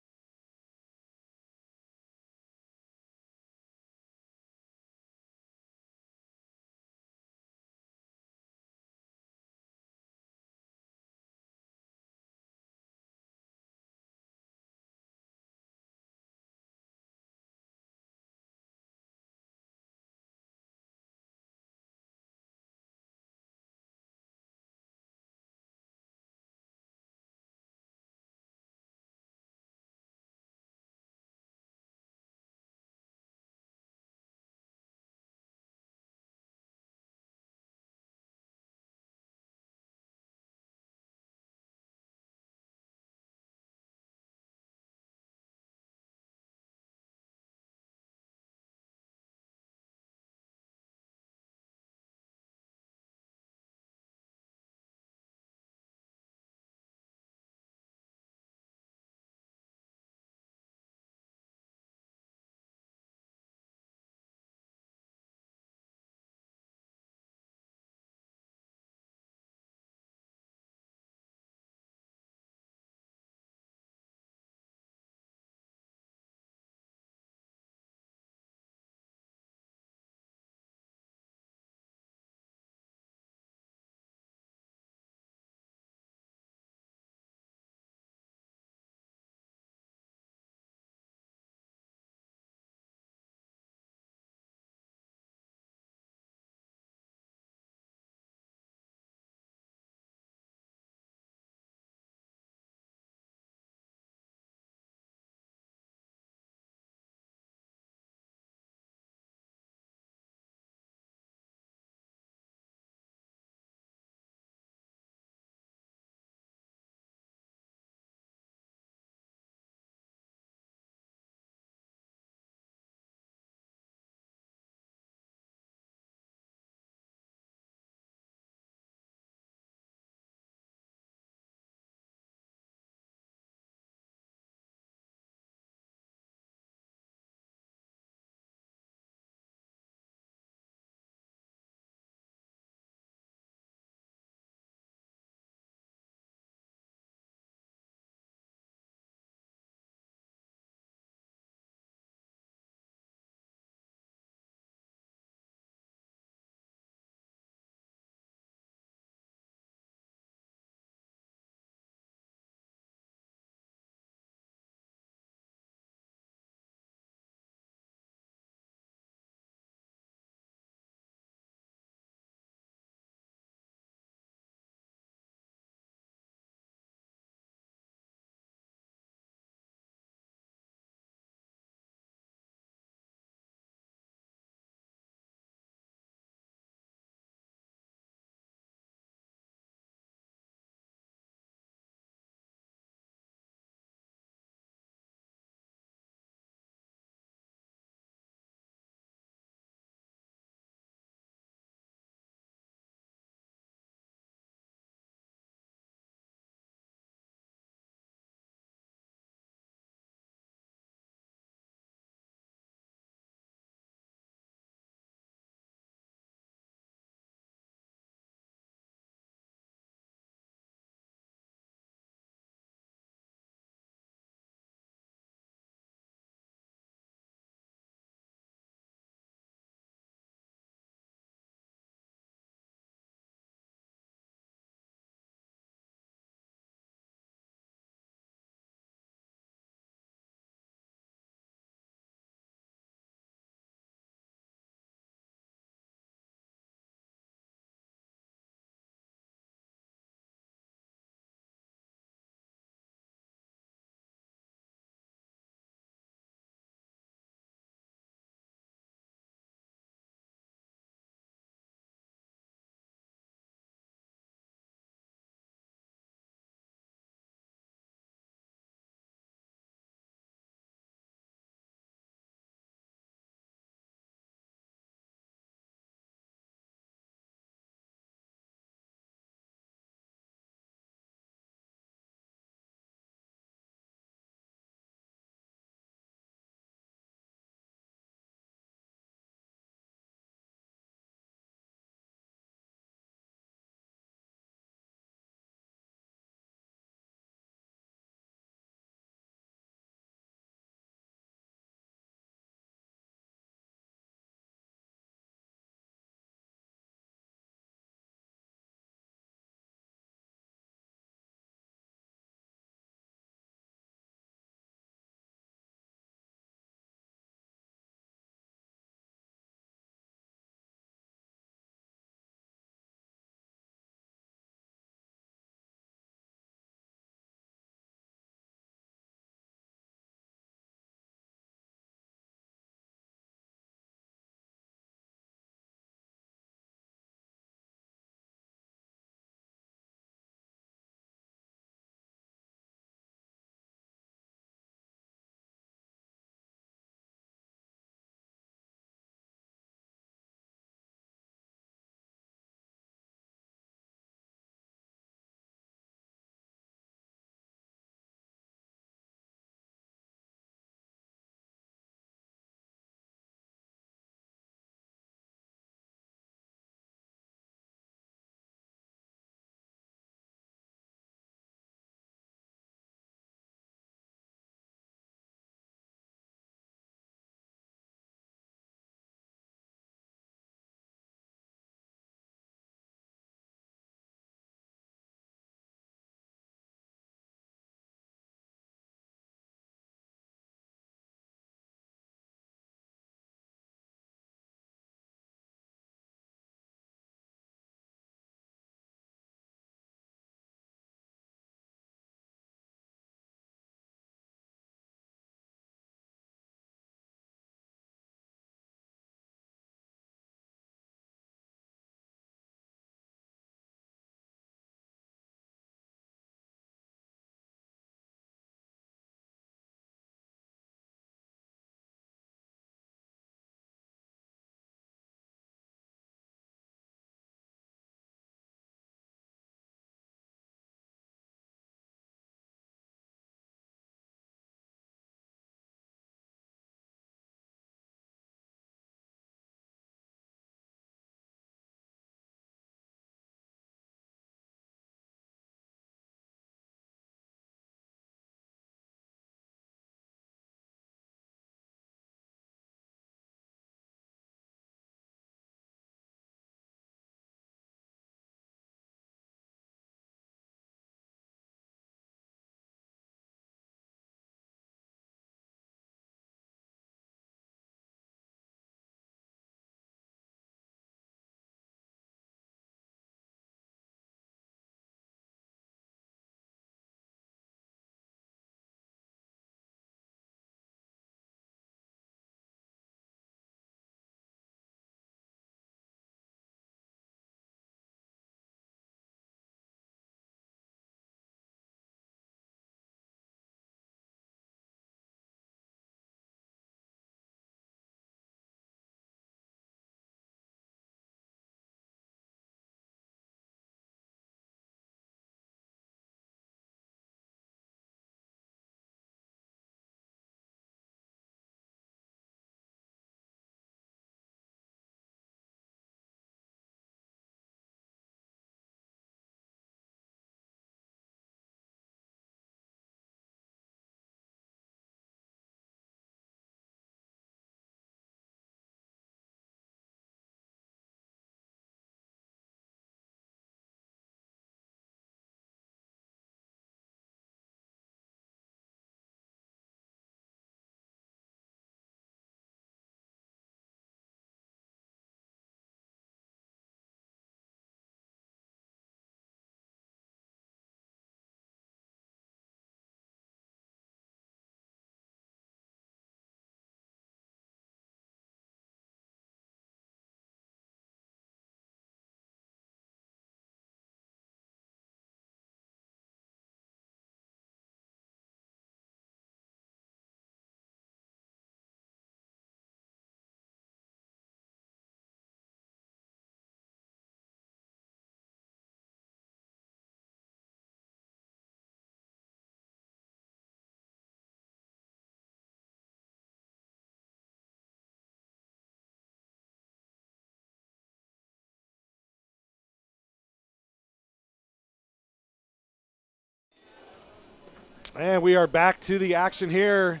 And we are back to the action here.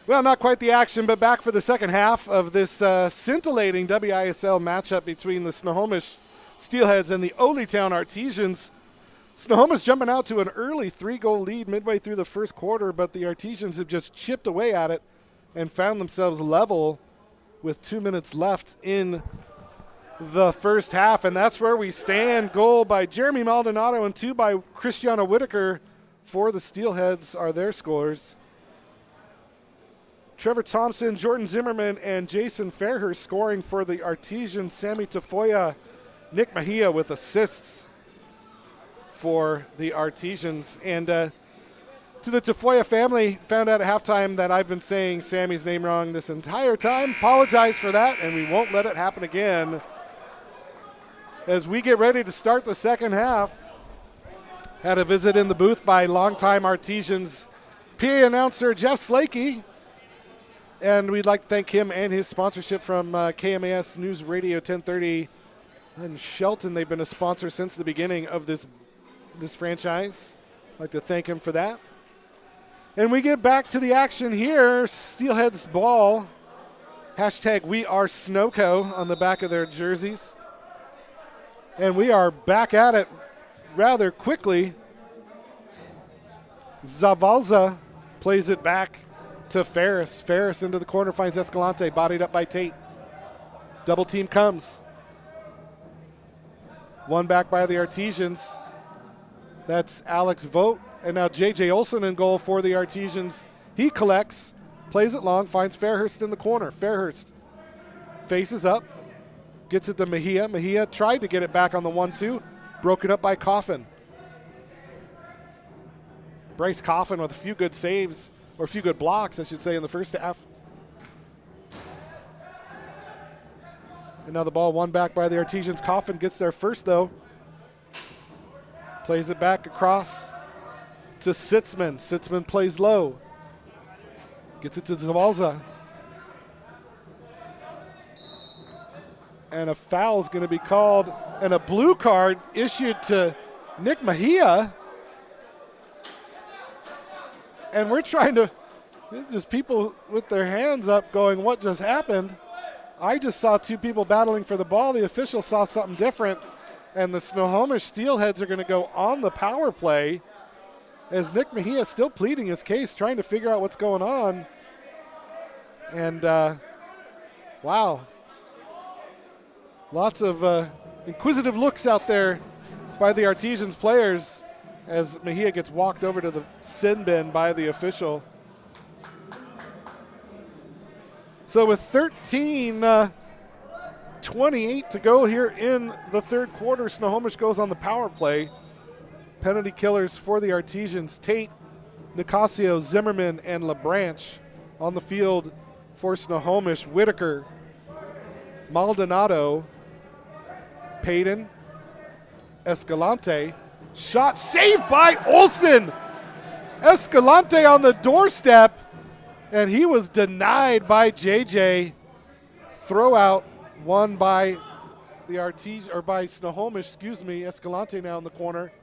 Well, not quite the action, but back for the second half of this scintillating WISL matchup between the Snohomish Steelheads and the Oletown Artesians. Snohomish jumping out to an early 3-goal lead midway through the first quarter, but the Artesians have just chipped away at it and found themselves level with 2 minutes left in the first half. And that's where we stand. Goal by Jeremy Maldonado and 2 by Christiana Whitaker for the Steelheads are their scores. Trevor Thompson, Jordan Zimmerman, and Jason Fairhurst scoring for the Artesians. Sammy Tafoya, Nick Mejia with assists for the Artesians. And to the Tafoya family, found out at halftime that I've been saying Sammy's name wrong this entire time. Apologize for that, and we won't let it happen again. As we get ready to start the second half, had a visit in the booth by longtime Artesians PA announcer Jeff Slakey. And we'd like to thank him and his sponsorship from KMAS News Radio 1030 in Shelton. They've been a sponsor since the beginning of this franchise. I'd like to thank him for that. And we get back to the action here. Steelheads ball. Hashtag We Are Snowco on the back of their jerseys. And we are back at it rather quickly. Zavalza plays it back to Ferris. Ferris into the corner, finds Escalante, bodied up by Tate. Double team comes. One back by the Artesians. That's Alex Vogt. And now J.J. Olson in goal for the Artesians. He collects, plays it long, finds Fairhurst in the corner. Fairhurst faces up, gets it to Mejia. Mejia tried to get it back on the 1-2, broken up by Coffin. Bryce Coffin with a few good saves, or a few good blocks, I should say, in the first half. And now the ball won back by the Artesians. Coffin gets there first, though. Plays it back across to Sitzman. Sitzman plays low. Gets it to Zavalza. And a foul is going to be called, and a blue card issued to Nick Mejia. And we're trying to, just people with their hands up going, what just happened? I just saw two people battling for the ball. The official saw something different. And the Snohomish Steelheads are going to go on the power play as Nick Mejia is still pleading his case, trying to figure out what's going on. And, wow. Lots of inquisitive looks out there by the Artesians players as Mejia gets walked over to the sin bin by the official. So with 13:28 to go here in the third quarter, Snohomish goes on the power play. Penalty killers for the Artesians: Tate, Nicasio, Zimmerman, and LaBranch. On the field for Snohomish: Whitaker, Maldonado, Payton, Escalante. Shot saved by Olson. Escalante on the doorstep, and he was denied by JJ. Throw out won by the by Snohomish, excuse me. Escalante now in the corner.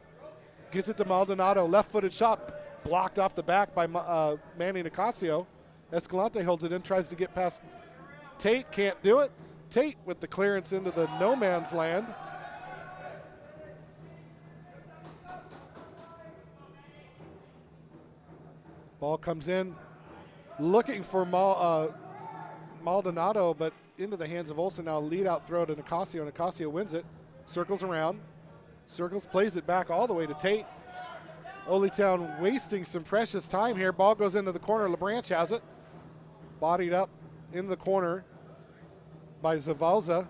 Gets it to Maldonado. Left-footed shot blocked off the back by Manny Nicasio. Escalante holds it in, tries to get past Tate, can't do it. Tate with the clearance into the no man's land. Ball comes in, looking for Maldonado, but into the hands of Olson. Now lead out throw to Nicasio. Nicasio wins it, circles around, plays it back all the way to Tate. Oletown wasting some precious time here. Ball goes into the corner. LaBranch has it. Bodied up in the corner by Zavalza.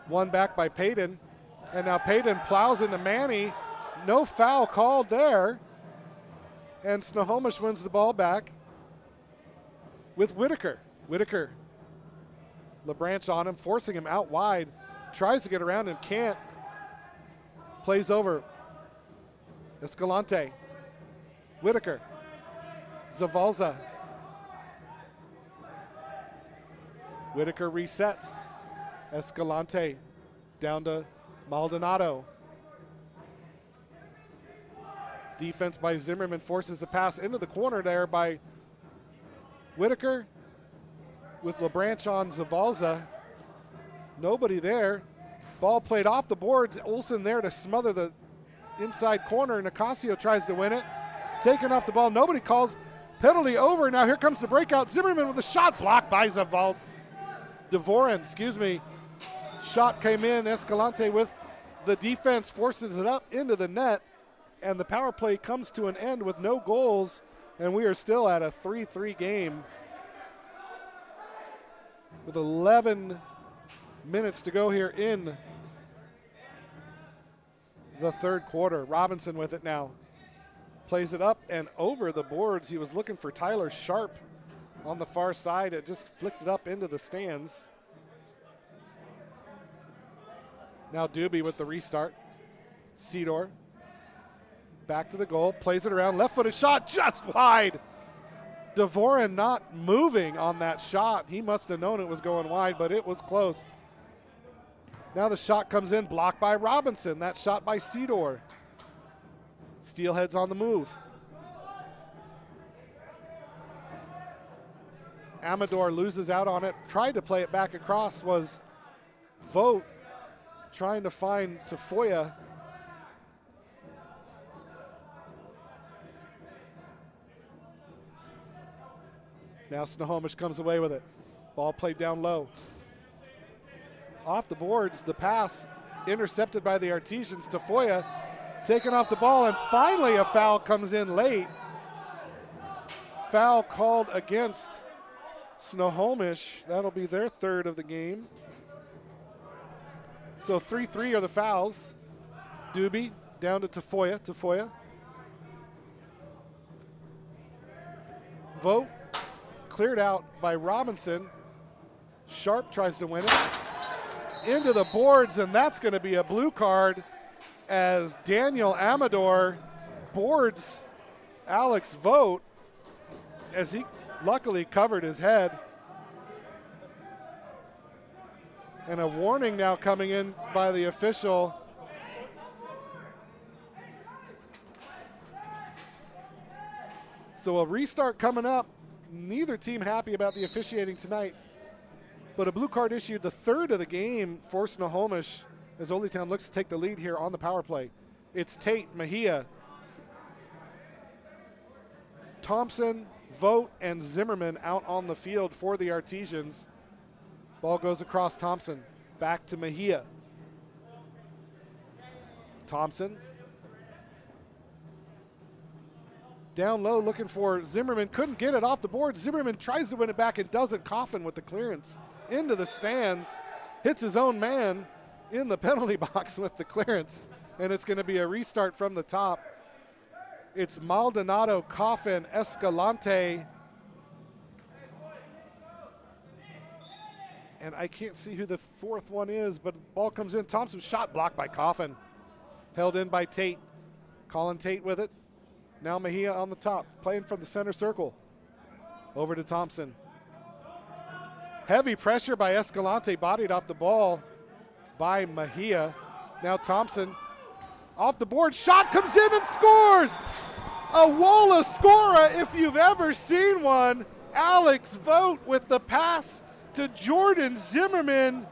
One back by Payton. And now Payton plows into Manny. No foul called there. And Snohomish wins the ball back with Whitaker. Whitaker. LaBranch on him, forcing him out wide. Tries to get around him, can't. Plays over. Escalante. Whitaker. Zavalza. Whitaker resets. Escalante down to Maldonado. Defense by Zimmerman forces the pass into the corner there by Whitaker with LeBranch on Zavalza. Nobody there. Ball played off the boards. Olsen there to smother the inside corner. Nicasio tries to win it. Taken off the ball. Nobody calls. Penalty over. Now here comes the breakout. Zimmerman with a shot blocked by Dvorin. Shot came in. Escalante with the defense forces it up into the net. And the power play comes to an end with no goals. And we are still at a 3-3 game with 11 minutes to go here in the third quarter. Robinson with it now. Plays it up and over the boards. He was looking for Tyler Sharp on the far side. It just flicked it up into the stands. Now Doobie with the restart. Cedor back to the goal. Plays it around. Left-footed shot just wide. Dvorin not moving on that shot. He must have known it was going wide, but it was close. Now the shot comes in, blocked by Robinson. That shot by Cedor. Steelheads on the move. Amador loses out on it. Tried to play it back across was Vogt trying to find Tafoya. Now Snohomish comes away with it. Ball played down low. Off the boards, the pass intercepted by the Artesians. Tafoya taking off the ball, and finally a foul comes in late. Foul called against Snohomish. That'll be their third of the game. So 3-3 are the fouls. Doobie down to Tafoya. Vogt cleared out by Robinson. Sharp tries to win it. Into the boards, and that's going to be a blue card as Daniel Amador boards Alex Vogt as he luckily covered his head. And a warning now coming in by the official. So a restart coming up. Neither team happy about the officiating tonight. But a blue card issued, the third of the game for Snohomish as Oldtown looks to take the lead here on the power play. It's Tate, Mejia, Thompson, Vogt, and Zimmerman out on the field for the Artesians. Ball goes across Thompson, back to Mejia. Thompson. Down low looking for Zimmerman, couldn't get it off the board. Zimmerman tries to win it back and doesn't. Coffin with the clearance into the stands, hits his own man in the penalty box with the clearance, and it's going to be a restart from the top. It's Maldonado, Coffin, Escalante, and I can't see who the fourth one is, but the ball comes in. Thompson shot blocked by Coffin, held in by Tate. Colin Tate with it. Now Mejia on the top, playing from the center circle. Over to Thompson. Heavy pressure by Escalante, bodied off the ball by Mejia. Now Thompson off the board, shot comes in and scores! A Wola scorer if you've ever seen one. Alex Vogt with the pass to Jordan Zimmerman.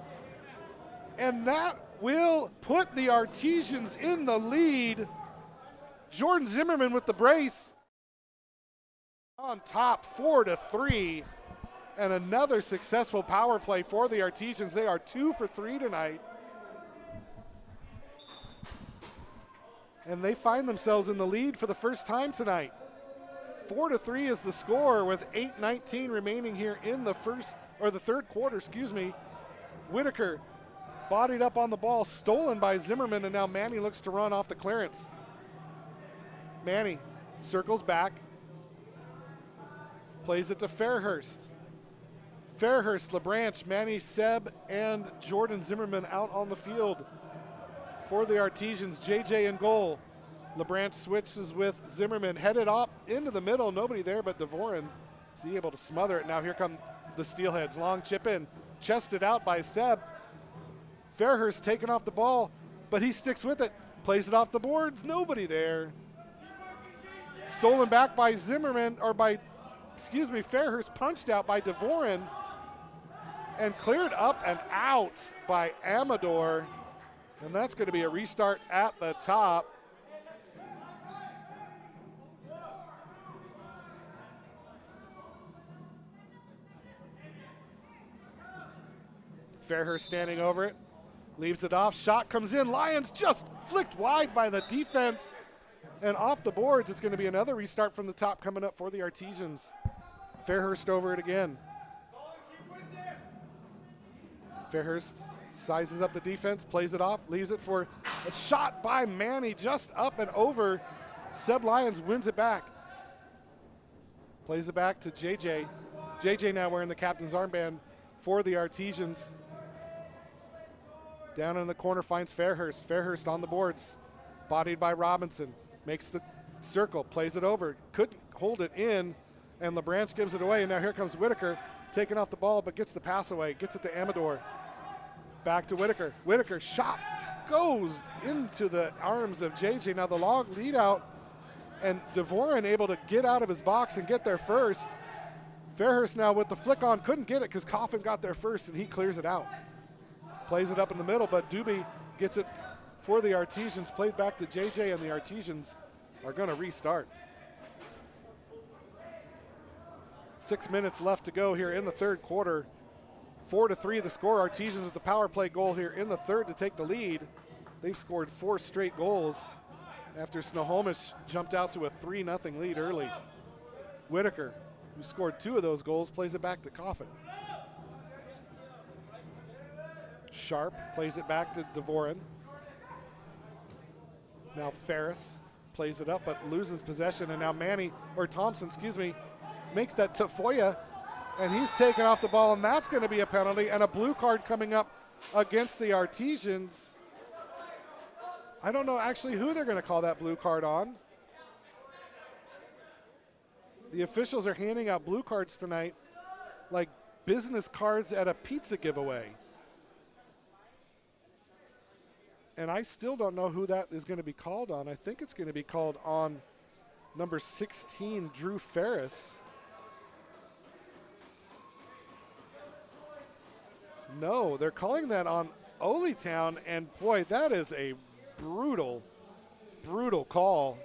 And that will put the Artesians in the lead. Jordan Zimmerman with the brace. On top, 4-3. And another successful power play for the Artesians. They are 2 for 3 tonight. And they find themselves in the lead for the first time tonight. 4-3 is the score with 8:19 remaining here in the third quarter, Whitaker bodied up on the ball, stolen by Zimmerman, and now Manny looks to run off the clearance. Manny circles back, plays it to Fairhurst. Fairhurst, LeBranch, Manny, Seb, and Jordan Zimmerman out on the field for the Artesians. JJ in goal. LeBranch switches with Zimmerman, headed up into the middle. Nobody there but Dvorin. Is he able to smother it? Now here come the Steelheads. Long chip in, chested out by Seb. Fairhurst taking off the ball, but he sticks with it. Plays it off the boards. Nobody there. Stolen back by Zimmerman, or by, Fairhurst, punched out by Devoren, and cleared up and out by Amador. And that's going to be a restart at the top. Fairhurst standing over it, leaves it off, shot comes in, Lions just flicked wide by the defense, and off the boards. It's going to be another restart from the top coming up for the Artesians. Fairhurst over it again. Fairhurst sizes up the defense, plays it off, leaves it for a shot by Manny, just up and over. Seb Lyons wins it back. Plays it back to JJ. JJ now wearing the captain's armband for the Artesians. Down in the corner finds Fairhurst. Fairhurst on the boards, bodied by Robinson. Makes the circle, plays it over. Couldn't hold it in, and LeBranch gives it away. And now here comes Whitaker, taking off the ball, but gets the pass away. Gets it to Amador. Back to Whitaker. Whitaker shot goes into the arms of JJ. Now the long lead out, and Devoren able to get out of his box and get there first. Fairhurst now with the flick on, couldn't get it because Coffin got there first, and he clears it out. Plays it up in the middle, but Doobie gets it for the Artesians, played back to JJ, and the Artesians are going to restart. 6 minutes left to go here in the third quarter. 4-3 the score. Artesians with the power play goal here in the third to take the lead. They've scored 4 straight goals after Snohomish jumped out to a 3-0 lead early. Whitaker, who scored 2 of those goals, plays it back to Coffin. Sharp plays it back to Devoren. Now Ferris plays it up but loses possession, and now Thompson, makes that Tafoya, and he's taken off the ball, and that's going to be a penalty and a blue card coming up against the Artesians. I don't know actually who they're going to call that blue card on. The officials are handing out blue cards tonight like business cards at a pizza giveaway. And I still don't know who that is going to be called on. I think it's going to be called on number 16, Drew Ferris. No, they're calling that on Oletown, and boy, that is a brutal, brutal call.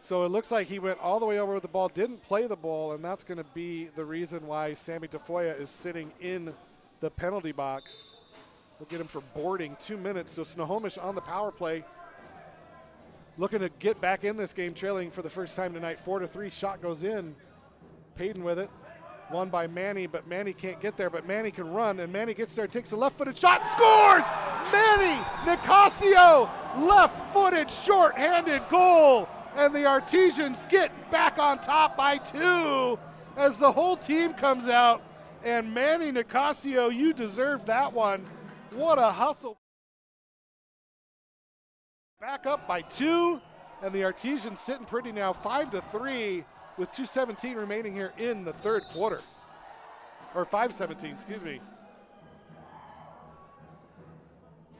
So it looks like he went all the way over with the ball, didn't play the ball, and that's going to be the reason why Sammy Tafoya is sitting in the penalty box. We'll get him for boarding. 2 minutes, so Snohomish on the power play, looking to get back in this game, trailing for the first time tonight, 4-3. Shot goes in. Payton with it. Won by Manny, but Manny can't get there, but Manny can run, and Manny gets there, takes a left-footed shot, and scores! Manny Nicasio, left-footed, short-handed goal, and the Artesians get back on top by 2 as the whole team comes out, and Manny Nicasio, you deserved that one. What a hustle. Back up by 2, and the Artesians sitting pretty now, 5-3 with 2:17 remaining here in the third quarter. Or 5:17, excuse me.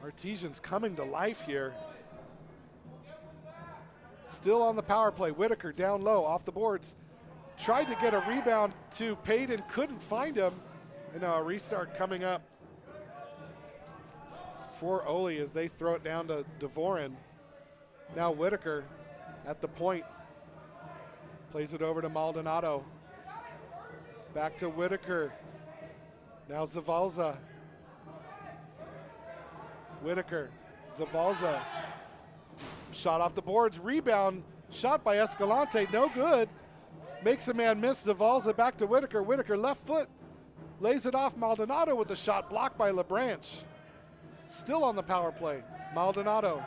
Artesians coming to life here. Still on the power play. Whitaker down low, off the boards. Tried to get a rebound to Payton, couldn't find him. And now a restart coming up for Ole as they throw it down to Devoren. Now Whitaker at the point. Plays it over to Maldonado. Back to Whitaker. Now Zavalza. Whitaker. Zavalza. Shot off the boards. Rebound. Shot by Escalante. No good. Makes a man miss. Zavalza back to Whitaker. Whitaker left foot. Lays it off. Maldonado with the shot blocked by LeBranch. Still on the power play. Maldonado.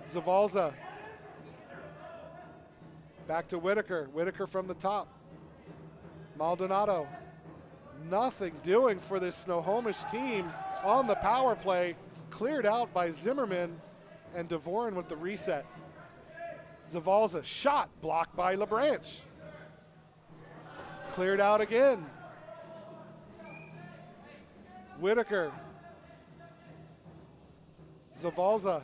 Zavalza. Back to Whitaker. Whitaker from the top. Maldonado. Nothing doing for this Snohomish team on the power play. Cleared out by Zimmerman, and Devoren with the reset. Zavalza shot blocked by LeBranch. Cleared out again. Whitaker Zavalza.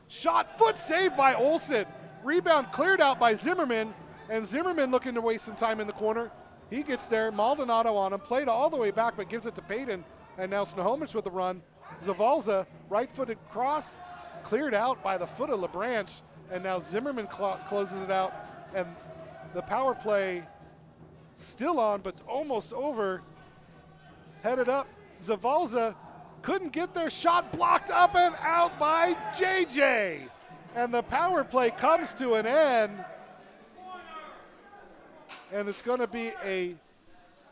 Shot, foot saved by Olsen. Rebound cleared out by Zimmerman, and Zimmerman looking to waste some time in the corner. He gets there, Maldonado on him, played all the way back, but gives it to Payton, and now Snohomish with the run. Zavalza, right-footed cross, cleared out by the foot of LeBranch, and now Zimmerman closes it out, and the power play still on, but almost over. Headed up, Zavalza couldn't get their shot, blocked up and out by JJ. And the power play comes to an end. And it's going to be a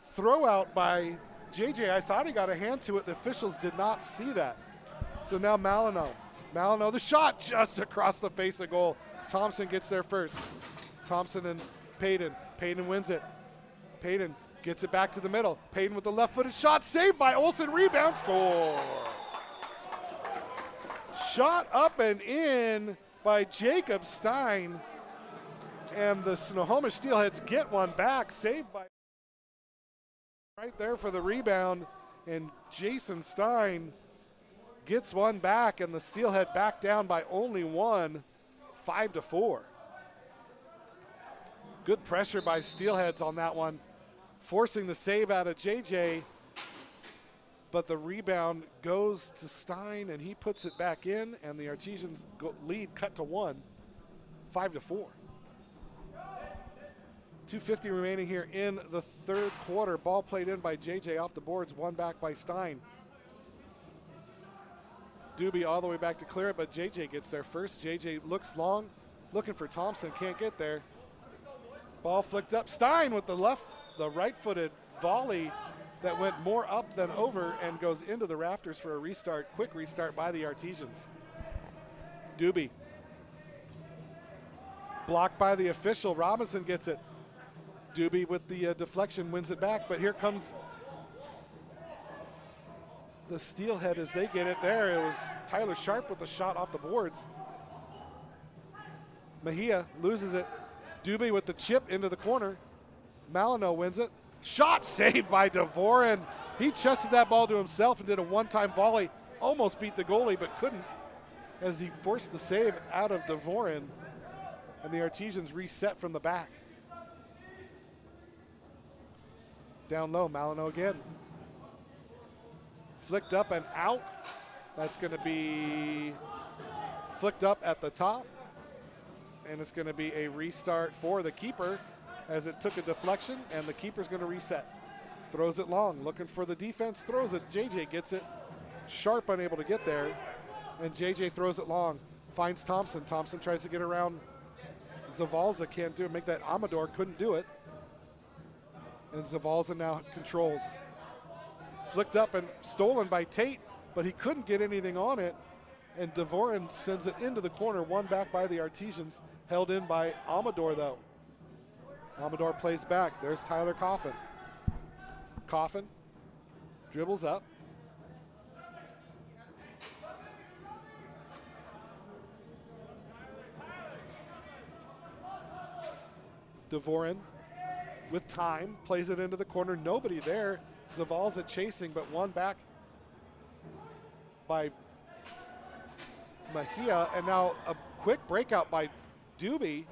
throw out by JJ. I thought he got a hand to it. The officials did not see that. So now Malino. Malino, the shot just across the face of goal. Thompson gets there first. Thompson and Payton. Payton wins it. Payton gets it back to the middle. Payton with the left-footed shot, saved by Olsen, rebound, score. Shot up and in by Jacob Stein. And the Snohomish Steelheads get one back, saved by right there for the rebound. And Jason Stein gets one back, and the Steelhead back down by only one, 5-4. Good pressure by Steelheads on that one, forcing the save out of JJ, but the rebound goes to Stein, and he puts it back in, and the Artesians lead cut to one, 5-4. 2:50 remaining here in the third quarter. Ball played in by JJ off the boards, one back by Stein. Doobie all the way back to clear it, but JJ gets there first. JJ looks long, looking for Thompson, can't get there. Ball flicked up. Stein with the right-footed volley that went more up than over and goes into the rafters for a restart, quick restart by the Artesians. Doobie. Blocked by the official. Robinson gets it. Doobie with the deflection wins it back, but here comes the Steelhead as they get it there. It was Tyler Sharp with the shot off the boards. Mejia loses it. Doobie with the chip into the corner. Malino wins it. Shot saved by Devoren. He chested that ball to himself and did a one-time volley. Almost beat the goalie, but couldn't as he forced the save out of Devoren. And the Artesians reset from the back. Down low, Malino again. Flicked up and out. That's going to be flicked up at the top. And it's going to be a restart for the keeper as it took a deflection, and the keeper's going to reset. Throws it long, looking for the defense, throws it. JJ gets it. Sharp unable to get there, and JJ throws it long. Finds Thompson. Thompson tries to get around Zavalza, can't do it. Make that Amador, couldn't do it. And Zavalza now controls. Flicked up and stolen by Tate, but he couldn't get anything on it. And Devoren sends it into the corner, one back by the Artesians, held in by Amador though. Amador plays back. There's Tyler Coffin. Coffin dribbles up. Devoren with time, plays it into the corner. Nobody there. Zavalza chasing, but one back by Mejia, and now a quick breakout by Doobie.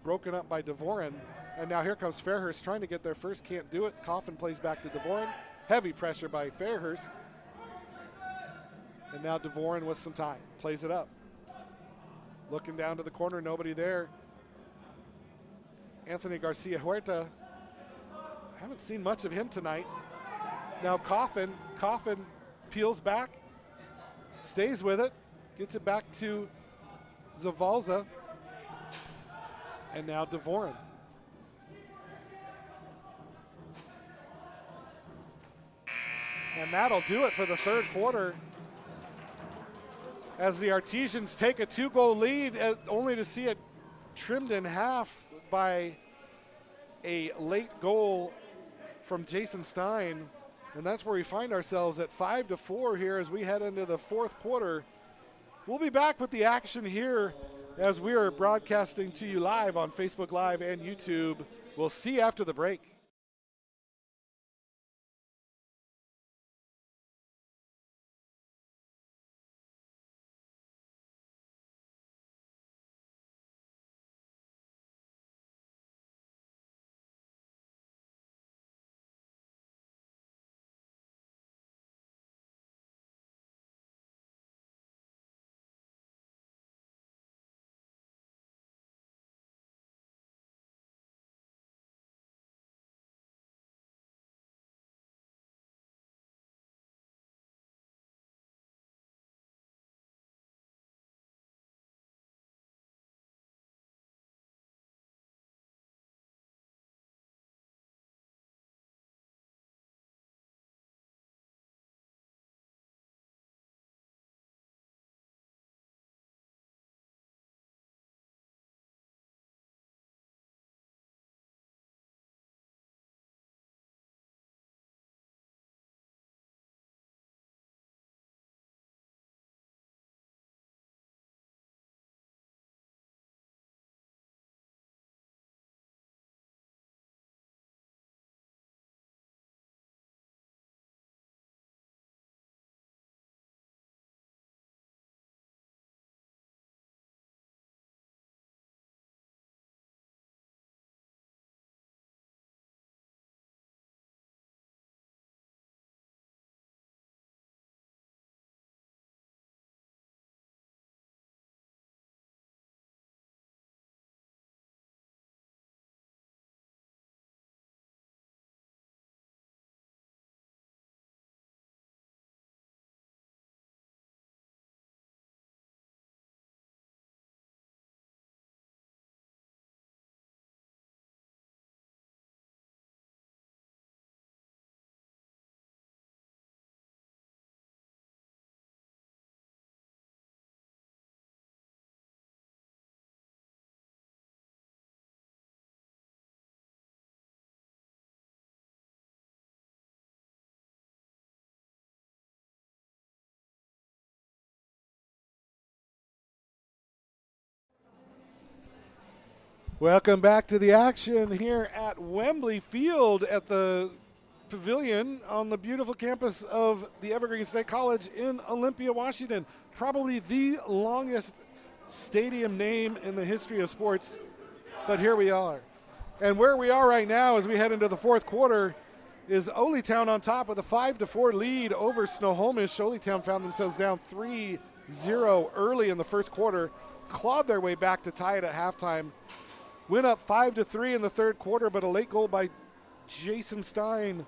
Broken up by Devoren, and now here comes Fairhurst trying to get there first, can't do it. Coffin plays back to Devoren. Heavy pressure by Fairhurst. And now Devoren with some time, plays it up. Looking down to the corner, nobody there. Anthony Garcia Huerta, haven't seen much of him tonight. Now Coffin peels back, stays with it, gets it back to Zavalza, and now Devoren. And that'll do it for the third quarter as the Artesians take a 2-goal lead, only to see it trimmed in half by a late goal from Jason Stein. And that's where we find ourselves at 5-4 here as we head into the fourth quarter. We'll be back with the action here as we are broadcasting to you live on Facebook Live and YouTube. We'll see you after the break. Welcome back to the action here at Wembley Field at the Pavilion on the beautiful campus of the Evergreen State College in Olympia, Washington. Probably the longest stadium name in the history of sports, but here we are. And where we are right now as we head into the fourth quarter is Olytown on top with a 5-4 lead over Snohomish. Olytown found themselves down 3-0 early in the first quarter, clawed their way back to tie it at halftime. Went up 5-3 in the third quarter, but a late goal by Jason Stein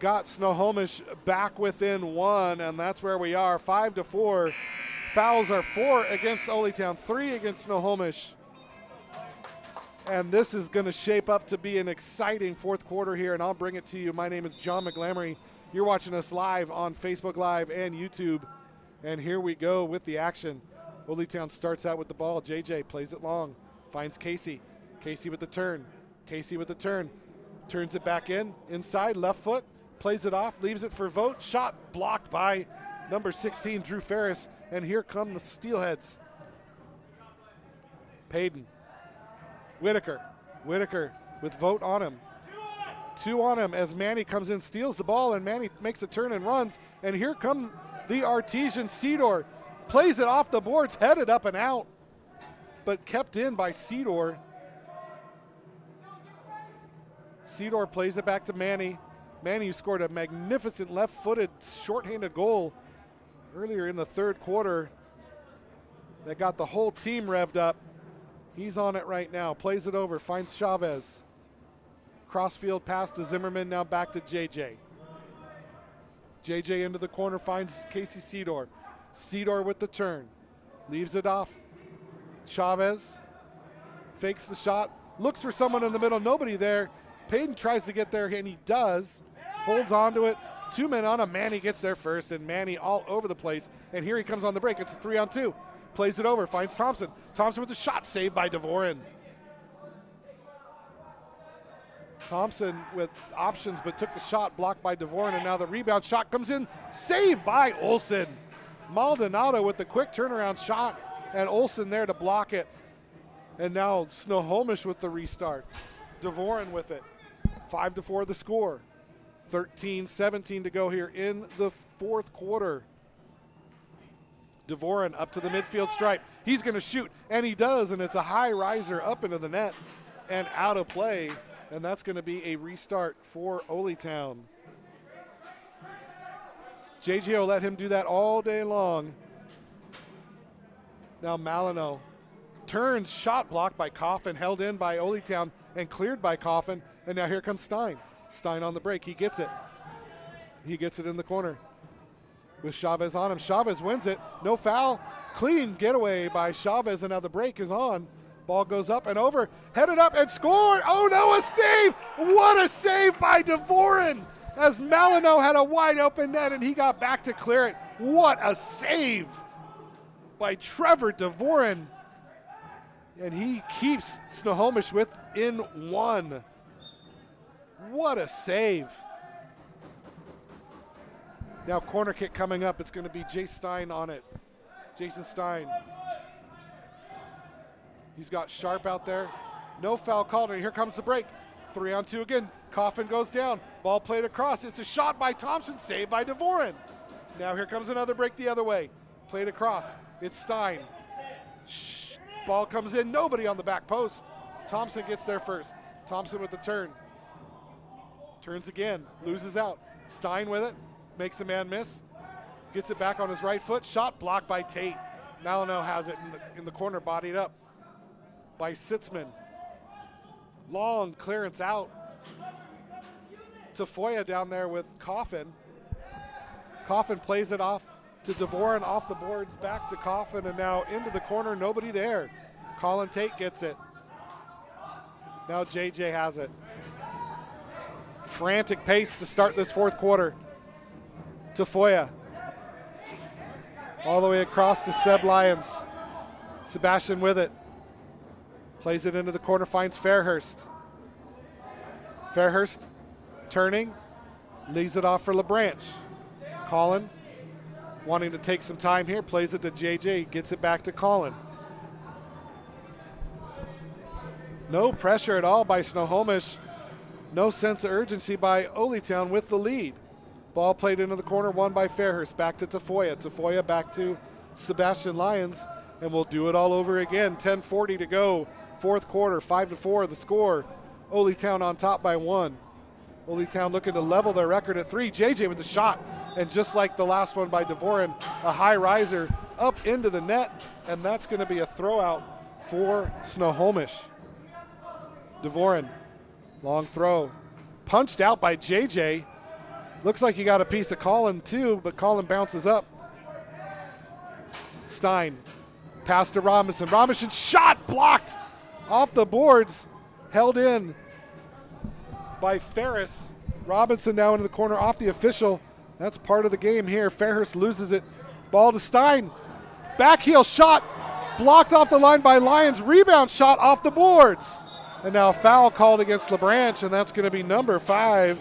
got Snohomish back within one, and that's where we are, 5-4. Fouls are 4 against Olytown, 3 against Snohomish. And this is going to shape up to be an exciting fourth quarter here, and I'll bring it to you. My name is John McGlamory. You're watching us live on Facebook Live and YouTube, and here we go with the action. Olytown starts out with the ball. JJ plays it long. Finds Casey. Casey with the turn. Casey with the turn. Turns it back in. Inside, left foot. Plays it off. Leaves it for Vogt. Shot blocked by number 16, Drew Ferris. And here come the Steelheads. Payton. Whitaker. Whitaker with Vogt on him. 2 on him as Manny comes in, steals the ball, and Manny makes a turn and runs. And here come the Artesian Cedar. Plays it off the boards, headed up and out, but kept in by Cedar. Cedar plays it back to Manny. Manny scored a magnificent left-footed, shorthanded goal earlier in the third quarter that got the whole team revved up. He's on it right now. Plays it over, finds Chavez. Crossfield pass to Zimmerman, now back to JJ. JJ into the corner, finds Casey Cedar. Cedar with the turn. Leaves it off. Chavez fakes the shot, looks for someone in the middle, nobody there. Payton tries to get there, and he does. Holds on to it. 2 men on him. Manny gets there first, and Manny all over the place. And here he comes on the break. It's a 3-on-2. Plays it over, finds Thompson. Thompson with the shot, saved by Devoren. Thompson with options, but took the shot, blocked by Devoren, and now the rebound shot comes in, saved by Olsen. Maldonado with the quick turnaround shot, and Olsen there to block it. And now Snohomish with the restart. Devoren with it. 5-4 the score. 13-17 to go here in the fourth quarter. Devoren up to the midfield stripe. He's going to shoot, and he does, and it's a high riser up into the net and out of play, and that's going to be a restart for Olytown. JJ will let him do that all day long. Now Malino turns, shot blocked by Coffin, held in by Olytown and cleared by Coffin. And now here comes Stein. Stein on the break. He gets it. He gets it in the corner with Chavez on him. Chavez wins it. No foul. Clean getaway by Chavez, and now the break is on. Ball goes up and over. Headed up and scored. Oh no, a save. What a save by Devoren, as Malino had a wide open net and he got back to clear it. What a save by Trevor Devoren. And he keeps Snohomish within one. What a save. Now corner kick coming up. It's going to be Jay Stein on it. Jason Stein. He's got Sharp out there. No foul called, and here comes the break. 3-on-2 again. Coffin goes down. Ball played across. It's a shot by Thompson, saved by Devoren. Now here comes another break the other way. Played across. It's Stein. Ball comes in. Nobody on the back post. Thompson gets there first. Thompson with the turn. Turns again. Loses out. Stein with it. Makes a man miss. Gets it back on his right foot. Shot blocked by Tate. Malino has it in the corner, bodied up by Sitzman. Long clearance out to Foya down there with Coffin. Coffin plays it off to Devoren, off the boards, back to Coffin, and now into the corner, nobody there. Colin Tate gets it. Now JJ has it. Frantic pace to start this fourth quarter. To Foya. All the way across to Seb Lyons. Sebastian with it. Plays it into the corner, finds Fairhurst. Fairhurst turning, leaves it off for LeBranch. Colin wanting to take some time here, plays it to JJ, gets it back to Colin. No pressure at all by Snohomish. No sense of urgency by Oletown with the lead. Ball played into the corner, won by Fairhurst. Back to Tafoya. Tafoya back to Sebastian Lyons, and we'll do it all over again. 10:40 to go, fourth quarter, 5-4 the score. Oletown on top by 1. Oletown looking to level their record at 3. JJ with the shot, and just like the last one by Devoren, a high riser up into the net, and that's going to be a throw-out for Snohomish. Devoren, long throw, punched out by JJ. Looks like he got a piece of Colin too, but Colin bounces up. Stein, pass to Robinson. Robinson shot blocked off the boards, held in by Ferris. Robinson now into the corner off the official. That's part of the game here. Fairhurst loses it. Ball to Stein. Backheel shot, blocked off the line by Lyons. Rebound shot off the boards. And now a foul called against LaBranche, and that's going to be number 5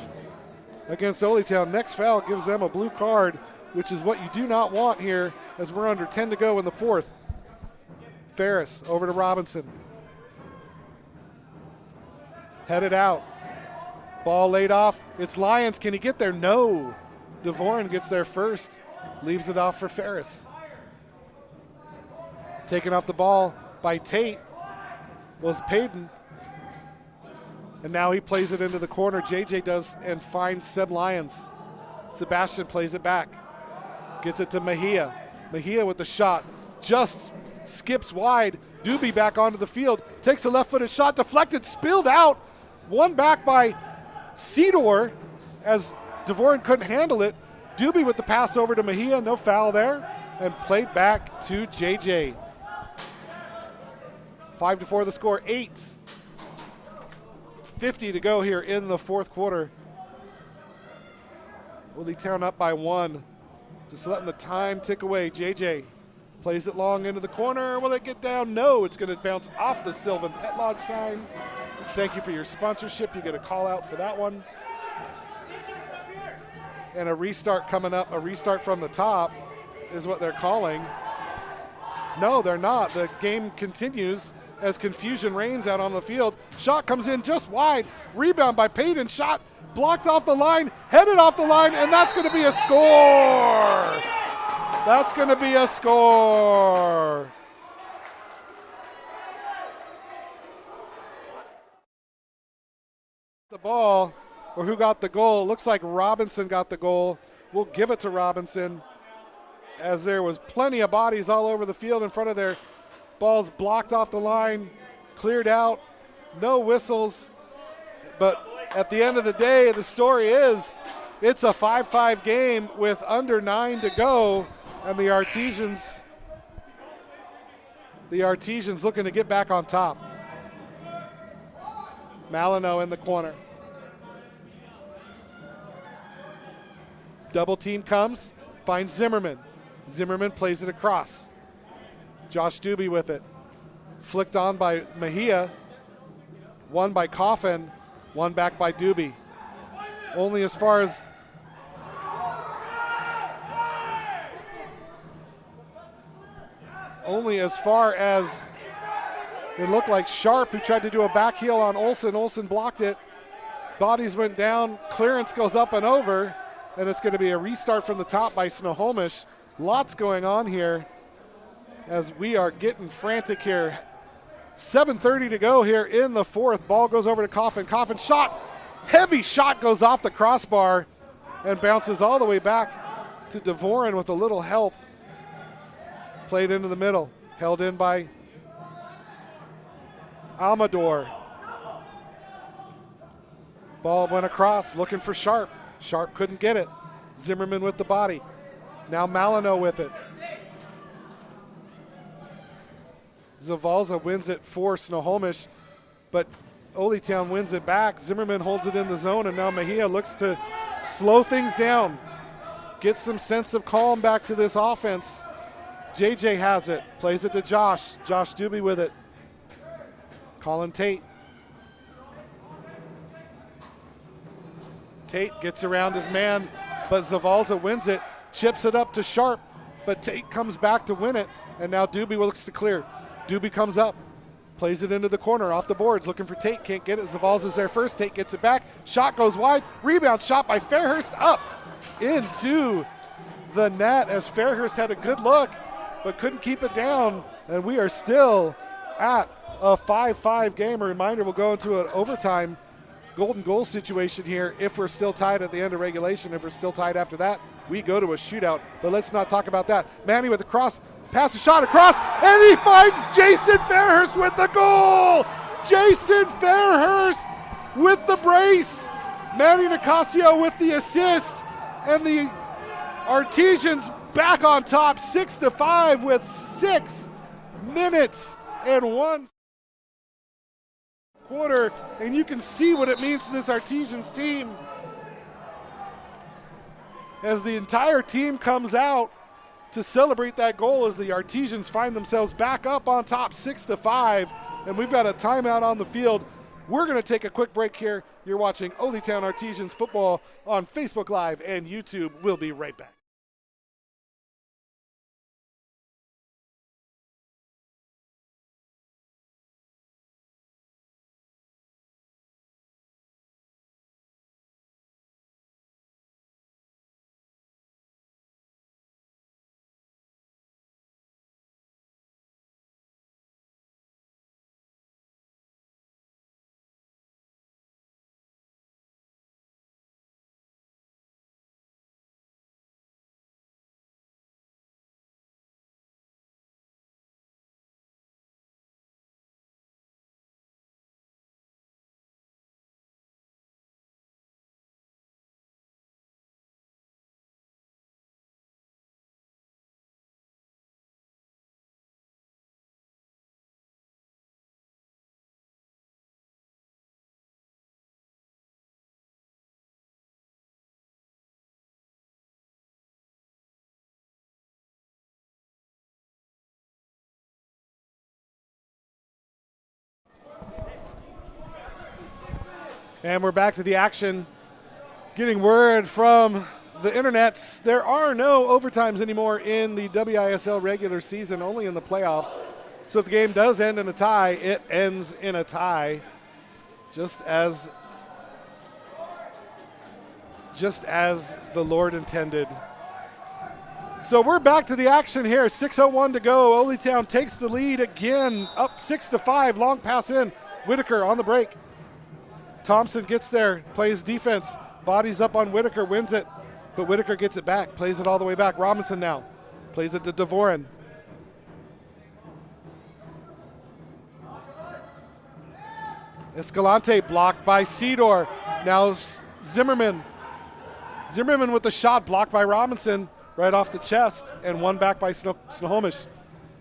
against Oletown. Next foul gives them a blue card, which is what you do not want here as we're under 10 to go in the fourth. Ferris over to Robinson. Headed out. Ball laid off. It's Lyons. Can he get there? No. Devoren gets there first. Leaves it off for Ferris. Taken off the ball by Tate was Payton. And now he plays it into the corner. JJ does and finds Seb Lyons. Sebastian plays it back. Gets it to Mejia. Mejia with the shot. Just skips wide. Doobie back onto the field. Takes a left-footed shot. Deflected. Spilled out. Won back by Cedor as Devoren couldn't handle it. Doobie with the pass over to Mejia. No foul there. And played back to JJ. 5-4 the score. 8:50 to go here in the fourth quarter. Oletown up by 1. Just letting the time tick away. JJ plays it long into the corner. Will it get down? No, it's going to bounce off the Sylvan Petlog sign. Thank you for your sponsorship. You get a call out for that one. And a restart coming up. A restart from the top is what they're calling. No, they're not. The game continues as confusion reigns out on the field. Shot comes in just wide. Rebound by Payton. Shot blocked off the line, headed off the line, and that's going to be a score. That's going to be a score. The ball, or who got the goal? Looks like Robinson got the goal. We'll give it to Robinson as there was plenty of bodies all over the field in front of their balls. Blocked off the line, cleared out, no whistles. But at the end of the day, the story is it's a 5-5 game with under 9 to go, and the Artesians looking to get back on top. Malino in the corner. Double team comes, finds Zimmerman. Zimmerman plays it across. Josh Doobie with it. Flicked on by Mejia. Won by Coffin. One back by Doobie. Only as far as it looked like Sharp, who tried to do a back heel on Olsen. Olsen blocked it. Bodies went down. Clearance goes up and over. And it's going to be a restart from the top by Snohomish. Lots going on here as we are getting frantic here. 7:30 to go here in the fourth. Ball goes over to Coffin. Coffin shot. Heavy shot goes off the crossbar and bounces all the way back to Devoren with a little help. Played into the middle. Held in by Amador. Ball went across looking for Sharp. Sharp couldn't get it. Zimmerman with the body. Now Malino with it. Zavalza wins it for Snohomish, but Oletown wins it back. Zimmerman holds it in the zone, and now Mejia looks to slow things down, get some sense of calm back to this offense. JJ has it, plays it to Josh. Josh Doobie with it. Colin Tate. Tate gets around his man, but Zavalza wins it, chips it up to Sharp, but Tate comes back to win it, and now Doobie looks to clear. Doobie comes up, Plays it into the corner, off the boards, looking for Tate. Can't get it. Zavals is there first. Tate gets it back. Shot goes wide. Rebound shot by Fairhurst up into the net as Fairhurst had a good look but couldn't keep it down. And we are still at a 5-5 game. A reminder, we'll go into an overtime golden goal situation here if we're still tied at the end of regulation. If we're still tied after that, we go to a shootout. But let's not talk about that. Manny with the cross. Pass a shot across, and he finds Jason Fairhurst with the goal! Jason Fairhurst with the brace. Manny Nicasio with the assist, and the Artesians back on top, 6-5 with 6 minutes and 1 quarter, and you can see what it means to this Artesians team as the entire team comes out to celebrate that goal as the Artesians find themselves back up on top 6-5, and we've got a timeout on the field. We're going to take a quick break here. You're watching Ole Town Artesians football on Facebook Live and YouTube. We'll be right back. And we're back to the action. Getting word from the internets, there are no overtimes anymore in the WISL regular season, only in the playoffs. So if the game does end in a tie, it ends in a tie, just as the Lord intended. So we're back to the action here. 6:01 to go. Ole Town takes the lead again, up 6-5. Long pass in. Whitaker on the break. Thompson gets there, plays defense, bodies up on Whitaker, wins it, but Whitaker gets it back, plays it all the way back. Robinson now plays it to Devoren. Escalante blocked by Cedar. Now Zimmerman. Zimmerman with the shot blocked by Robinson right off the chest and one back by Snohomish.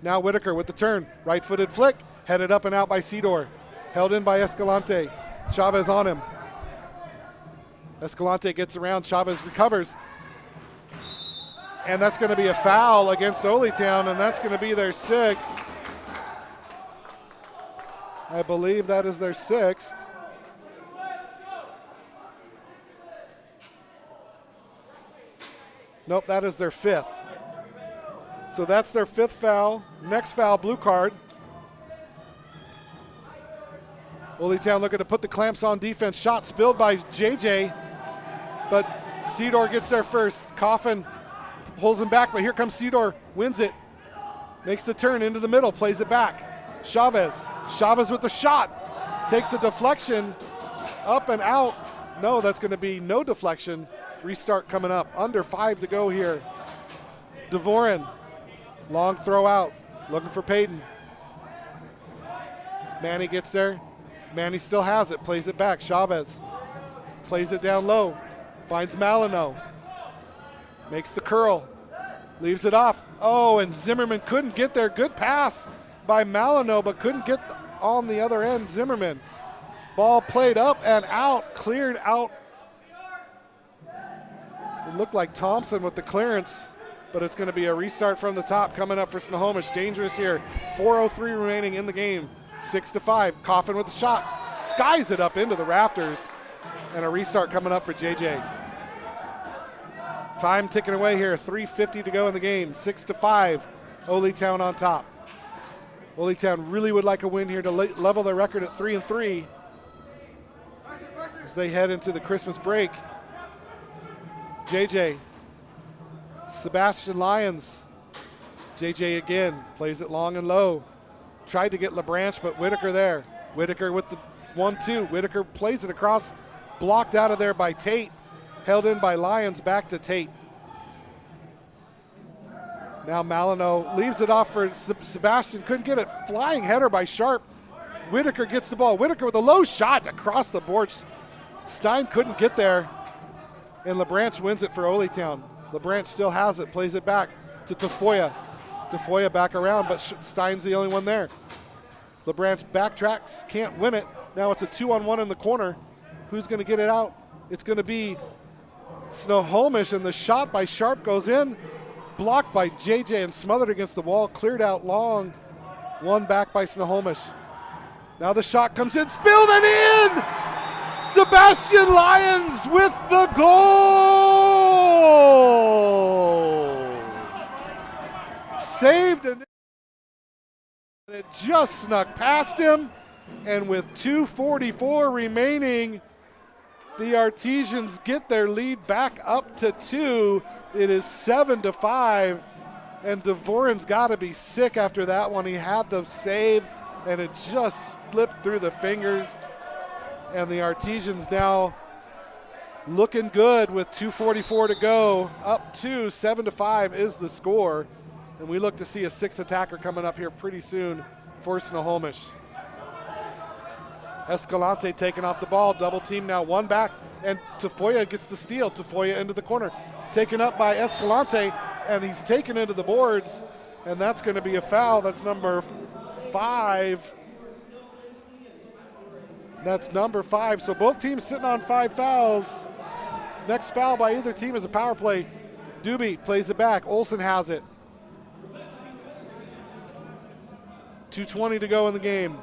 Now Whitaker with the turn, right-footed flick, headed up and out by Cedar. Held in by Escalante. Chavez on him. Escalante gets around, Chavez recovers. And that's going to be a foul against Ole Town, and that's going to be their 6th. I believe that is their 6th. Nope, that is their 5th. So that's their 5th foul. Next foul, blue card. Ole Town looking to put the clamps on defense. Shot spilled by JJ, but Cedar gets there first. Coffin pulls him back, but here comes Cedar, wins it. Makes the turn into the middle, plays it back. Chavez with the shot. Takes a deflection, up and out. No, that's going to be no deflection. Restart coming up. Under 5 to go here. Devoren, long throw out, looking for Payton. Manny gets there. Manny still has it, plays it back. Chavez plays it down low, finds Malino, makes the curl, leaves it off. Oh, and Zimmerman couldn't get there. Good pass by Malino, but couldn't get on the other end. Zimmerman. Ball played up and out, cleared out. It looked like Thompson with the clearance, but it's going to be a restart from the top coming up for Snohomish. Dangerous here. 4:03 remaining in the game. 6-5. Coffin with the shot. Skies it up into the rafters. And a restart coming up for JJ. Time ticking away here. 3:50 to go in the game. 6-5. Ole Town on top. Ole Town really would like a win here to level their record at 3-3 as they head into the Christmas break. JJ, Sebastian Lyons. JJ again, plays it long and low. Tried to get LeBranch, but Whitaker there. Whitaker with the 1-2. Whitaker plays it across, blocked out of there by Tate. Held in by Lyons, back to Tate. Now Malino leaves it off for Sebastian, couldn't get it. Flying header by Sharp. Whitaker gets the ball. Whitaker with a low shot across the board. Stein couldn't get there, and LeBranch wins it for Ole Town. LeBranch still has it, plays it back to Tafoya. Tafoya back around, but Stein's the only one there. LeBranch backtracks, can't win it. Now it's a 2-on-1 in the corner. Who's going to get it out? It's going to be Snohomish, and the shot by Sharp goes in. Blocked by JJ and smothered against the wall. Cleared out long. One back by Snohomish. Now the shot comes in, spilled and in! Sebastian Lyons with the goal! Saved, and it just snuck past him. And with 2:44 remaining, the Artesians get their lead back up to 2. It is 7-5, and Dvorin's got to be sick after that one. He had the save, and it just slipped through the fingers. And the Artesians now looking good with 2:44 to go. Up 2, 7-5 is the score. And we look to see a sixth attacker coming up here pretty soon for Snohomish. Escalante taking off the ball, double team now, one back, and Tafoya gets the steal. Tafoya into the corner, taken up by Escalante, and he's taken into the boards, and that's going to be a foul. That's number 5. That's number 5. So both teams sitting on 5 fouls. Next foul by either team is a power play. Doobie plays it back. Olsen has it. 2:20 to go in the game.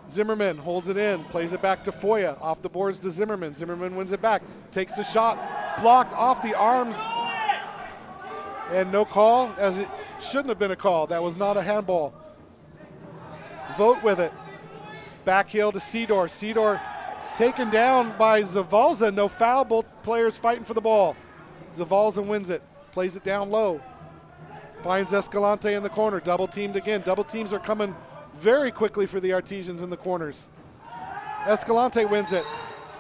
Zimmerman holds it in, plays it back to Foya. Off the boards to Zimmerman. Zimmerman wins it back, takes the shot, blocked off the arms. And no call, as it shouldn't have been a call. That was not a handball. Vote with it. Back heel to Seedor. Seedor taken down by Zavalza. No foul, both players fighting for the ball. Zavalza wins it, plays it down low. Finds Escalante in the corner, double teamed again. Double teams are coming very quickly for the Artesians in the corners. Escalante wins it,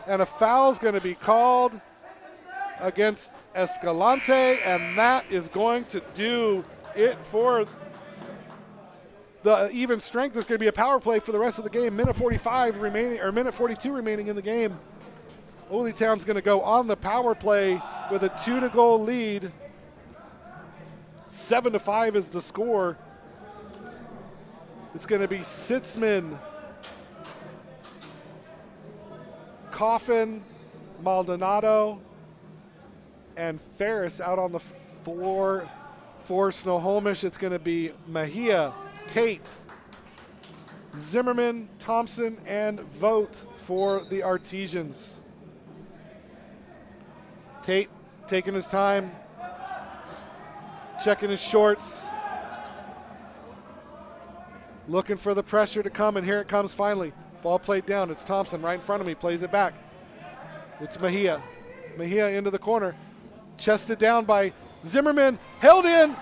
and a foul's going to be called against Escalante, and that is going to do it for the even strength. There's going to be a power play for the rest of the game. Minute 45 remaining, or minute 42 remaining in the game. Ole Town's going to go on the power play with a 2-goal lead. 7-5 is the score. It's going to be Sitzman, Coffin, Maldonado, and Ferris out on the floor for Snohomish. It's going to be Mejia, Tate, Zimmerman, Thompson, and Vogt for the Artesians. Tate taking his time, checking his shorts, looking for the pressure to come, and here it comes finally. Ball played down. It's Thompson right in front of me, plays it back. It's Mejia. Mejia into the corner. Chested down by Zimmerman, held in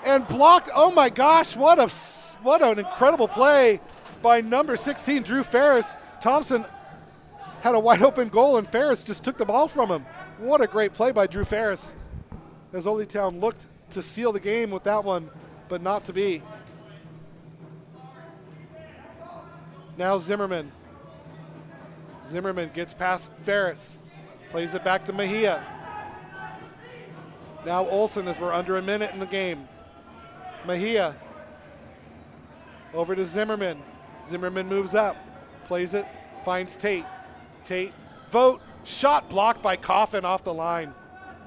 and blocked. Oh my gosh, what an incredible play by number 16, Drew Ferris. Thompson had a wide open goal, and Ferris just took the ball from him. What a great play by Drew Ferris, as Ole Town looked to seal the game with that one, but not to be. Now Zimmerman. Zimmerman gets past Ferris, plays it back to Mejia. Now Olsen, as we're under a minute in the game. Mejia over to Zimmerman. Zimmerman moves up, plays it, finds Tate. Tate, Vogt, shot blocked by Coffin off the line.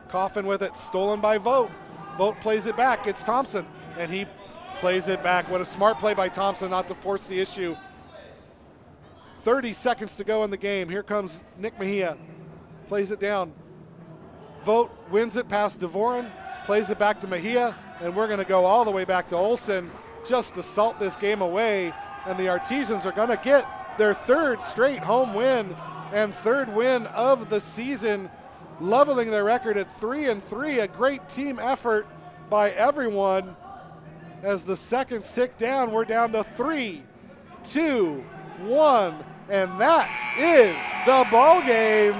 Coffin with it, stolen by Vogt. Vogt plays it back, it's Thompson, and he plays it back. What a smart play by Thompson not to force the issue. 30 seconds to go in the game. Here comes Nick Mejia, plays it down. Vogt wins it past Dvorin, plays it back to Mejia, and we're going to go all the way back to Olsen. just assault this game away, and the Artesians are going to get their third straight home win and third win of the season, leveling their record at 3-3. A great team effort by everyone. As the seconds tick down, we're down to 3, 2, 1, and that is the ball game.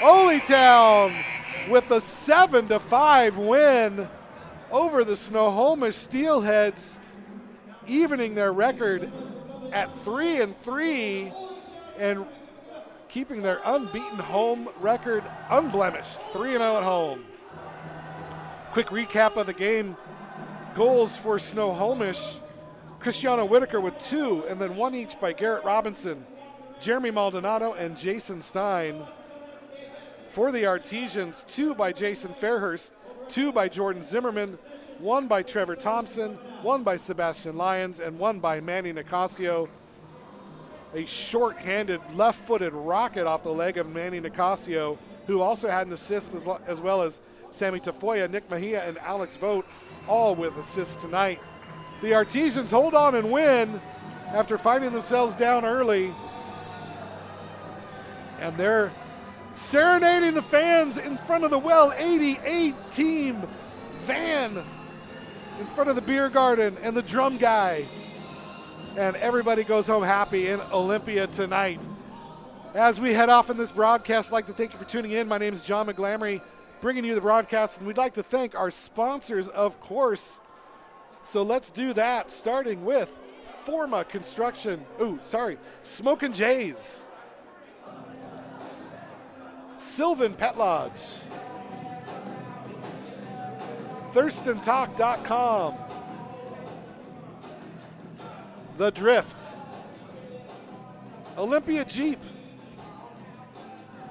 Oletown with a 7-5 win over the Snohomish Steelheads, evening their record at 3-3 and keeping their unbeaten home record unblemished, 3-0 at home. Quick recap of the game. Goals for Snohomish: Cristiano Whitaker with 2, and then 1 each by Garrett Robinson, Jeremy Maldonado, and Jason Stein. For the Artesians, 2 by Jason Fairhurst, 2 by Jordan Zimmerman, 1 by Trevor Thompson, 1 by Sebastian Lyons, and 1 by Manny Nicasio. A short-handed, left-footed rocket off the leg of Manny Nicasio, who also had an assist as well as Sammy Tafoya, Nick Mejia, and Alex Vogt, all with assists tonight. The Artesians hold on and win after finding themselves down early. And they're serenading the fans in front of the Well 88 team van in front of the beer garden and the drum guy. And everybody goes home happy in Olympia tonight. As we head off in this broadcast, I'd like to thank you for tuning in. My name is John McGlamory, bringing you the broadcast, and we'd like to thank our sponsors, of course. So let's do that, starting with Forma Construction. Smokin' Jays. Sylvan Pet Lodge. ThurstonTalk.com. The Drift. Olympia Jeep.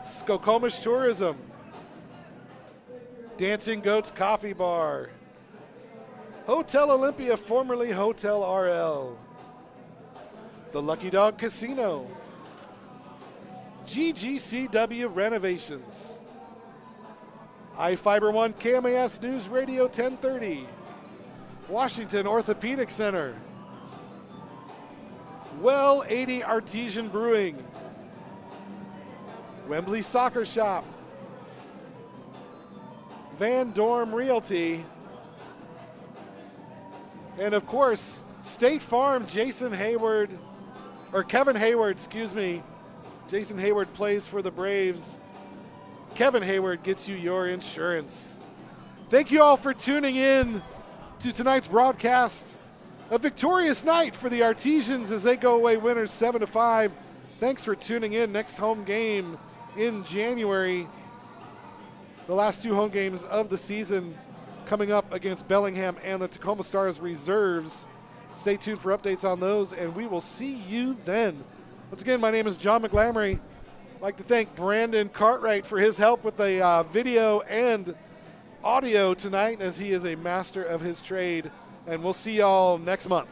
Snohomish Tourism. Dancing Goats Coffee Bar. Hotel Olympia, formerly Hotel RL. The Lucky Dog Casino. GGCW Renovations. iFiber One KMAS News Radio 1030. Washington Orthopedic Center. Well 80 Artesian Brewing. Wembley Soccer Shop. Van Dorm Realty. And of course, State Farm, Kevin Hayward, Jason Hayward plays for the Braves. Kevin Hayward gets you your insurance. Thank you all for tuning in to tonight's broadcast. A victorious night for the Artesians as they go away winners 7-5. Thanks for tuning in. Next home game in January. The last 2 home games of the season coming up against Bellingham and the Tacoma Stars reserves. Stay tuned for updates on those, and we will see you then. Once again, my name is John McGlamory. I'd like to thank Brandon Cartwright for his help with the video and audio tonight, as he is a master of his trade. And we'll see y'all next month.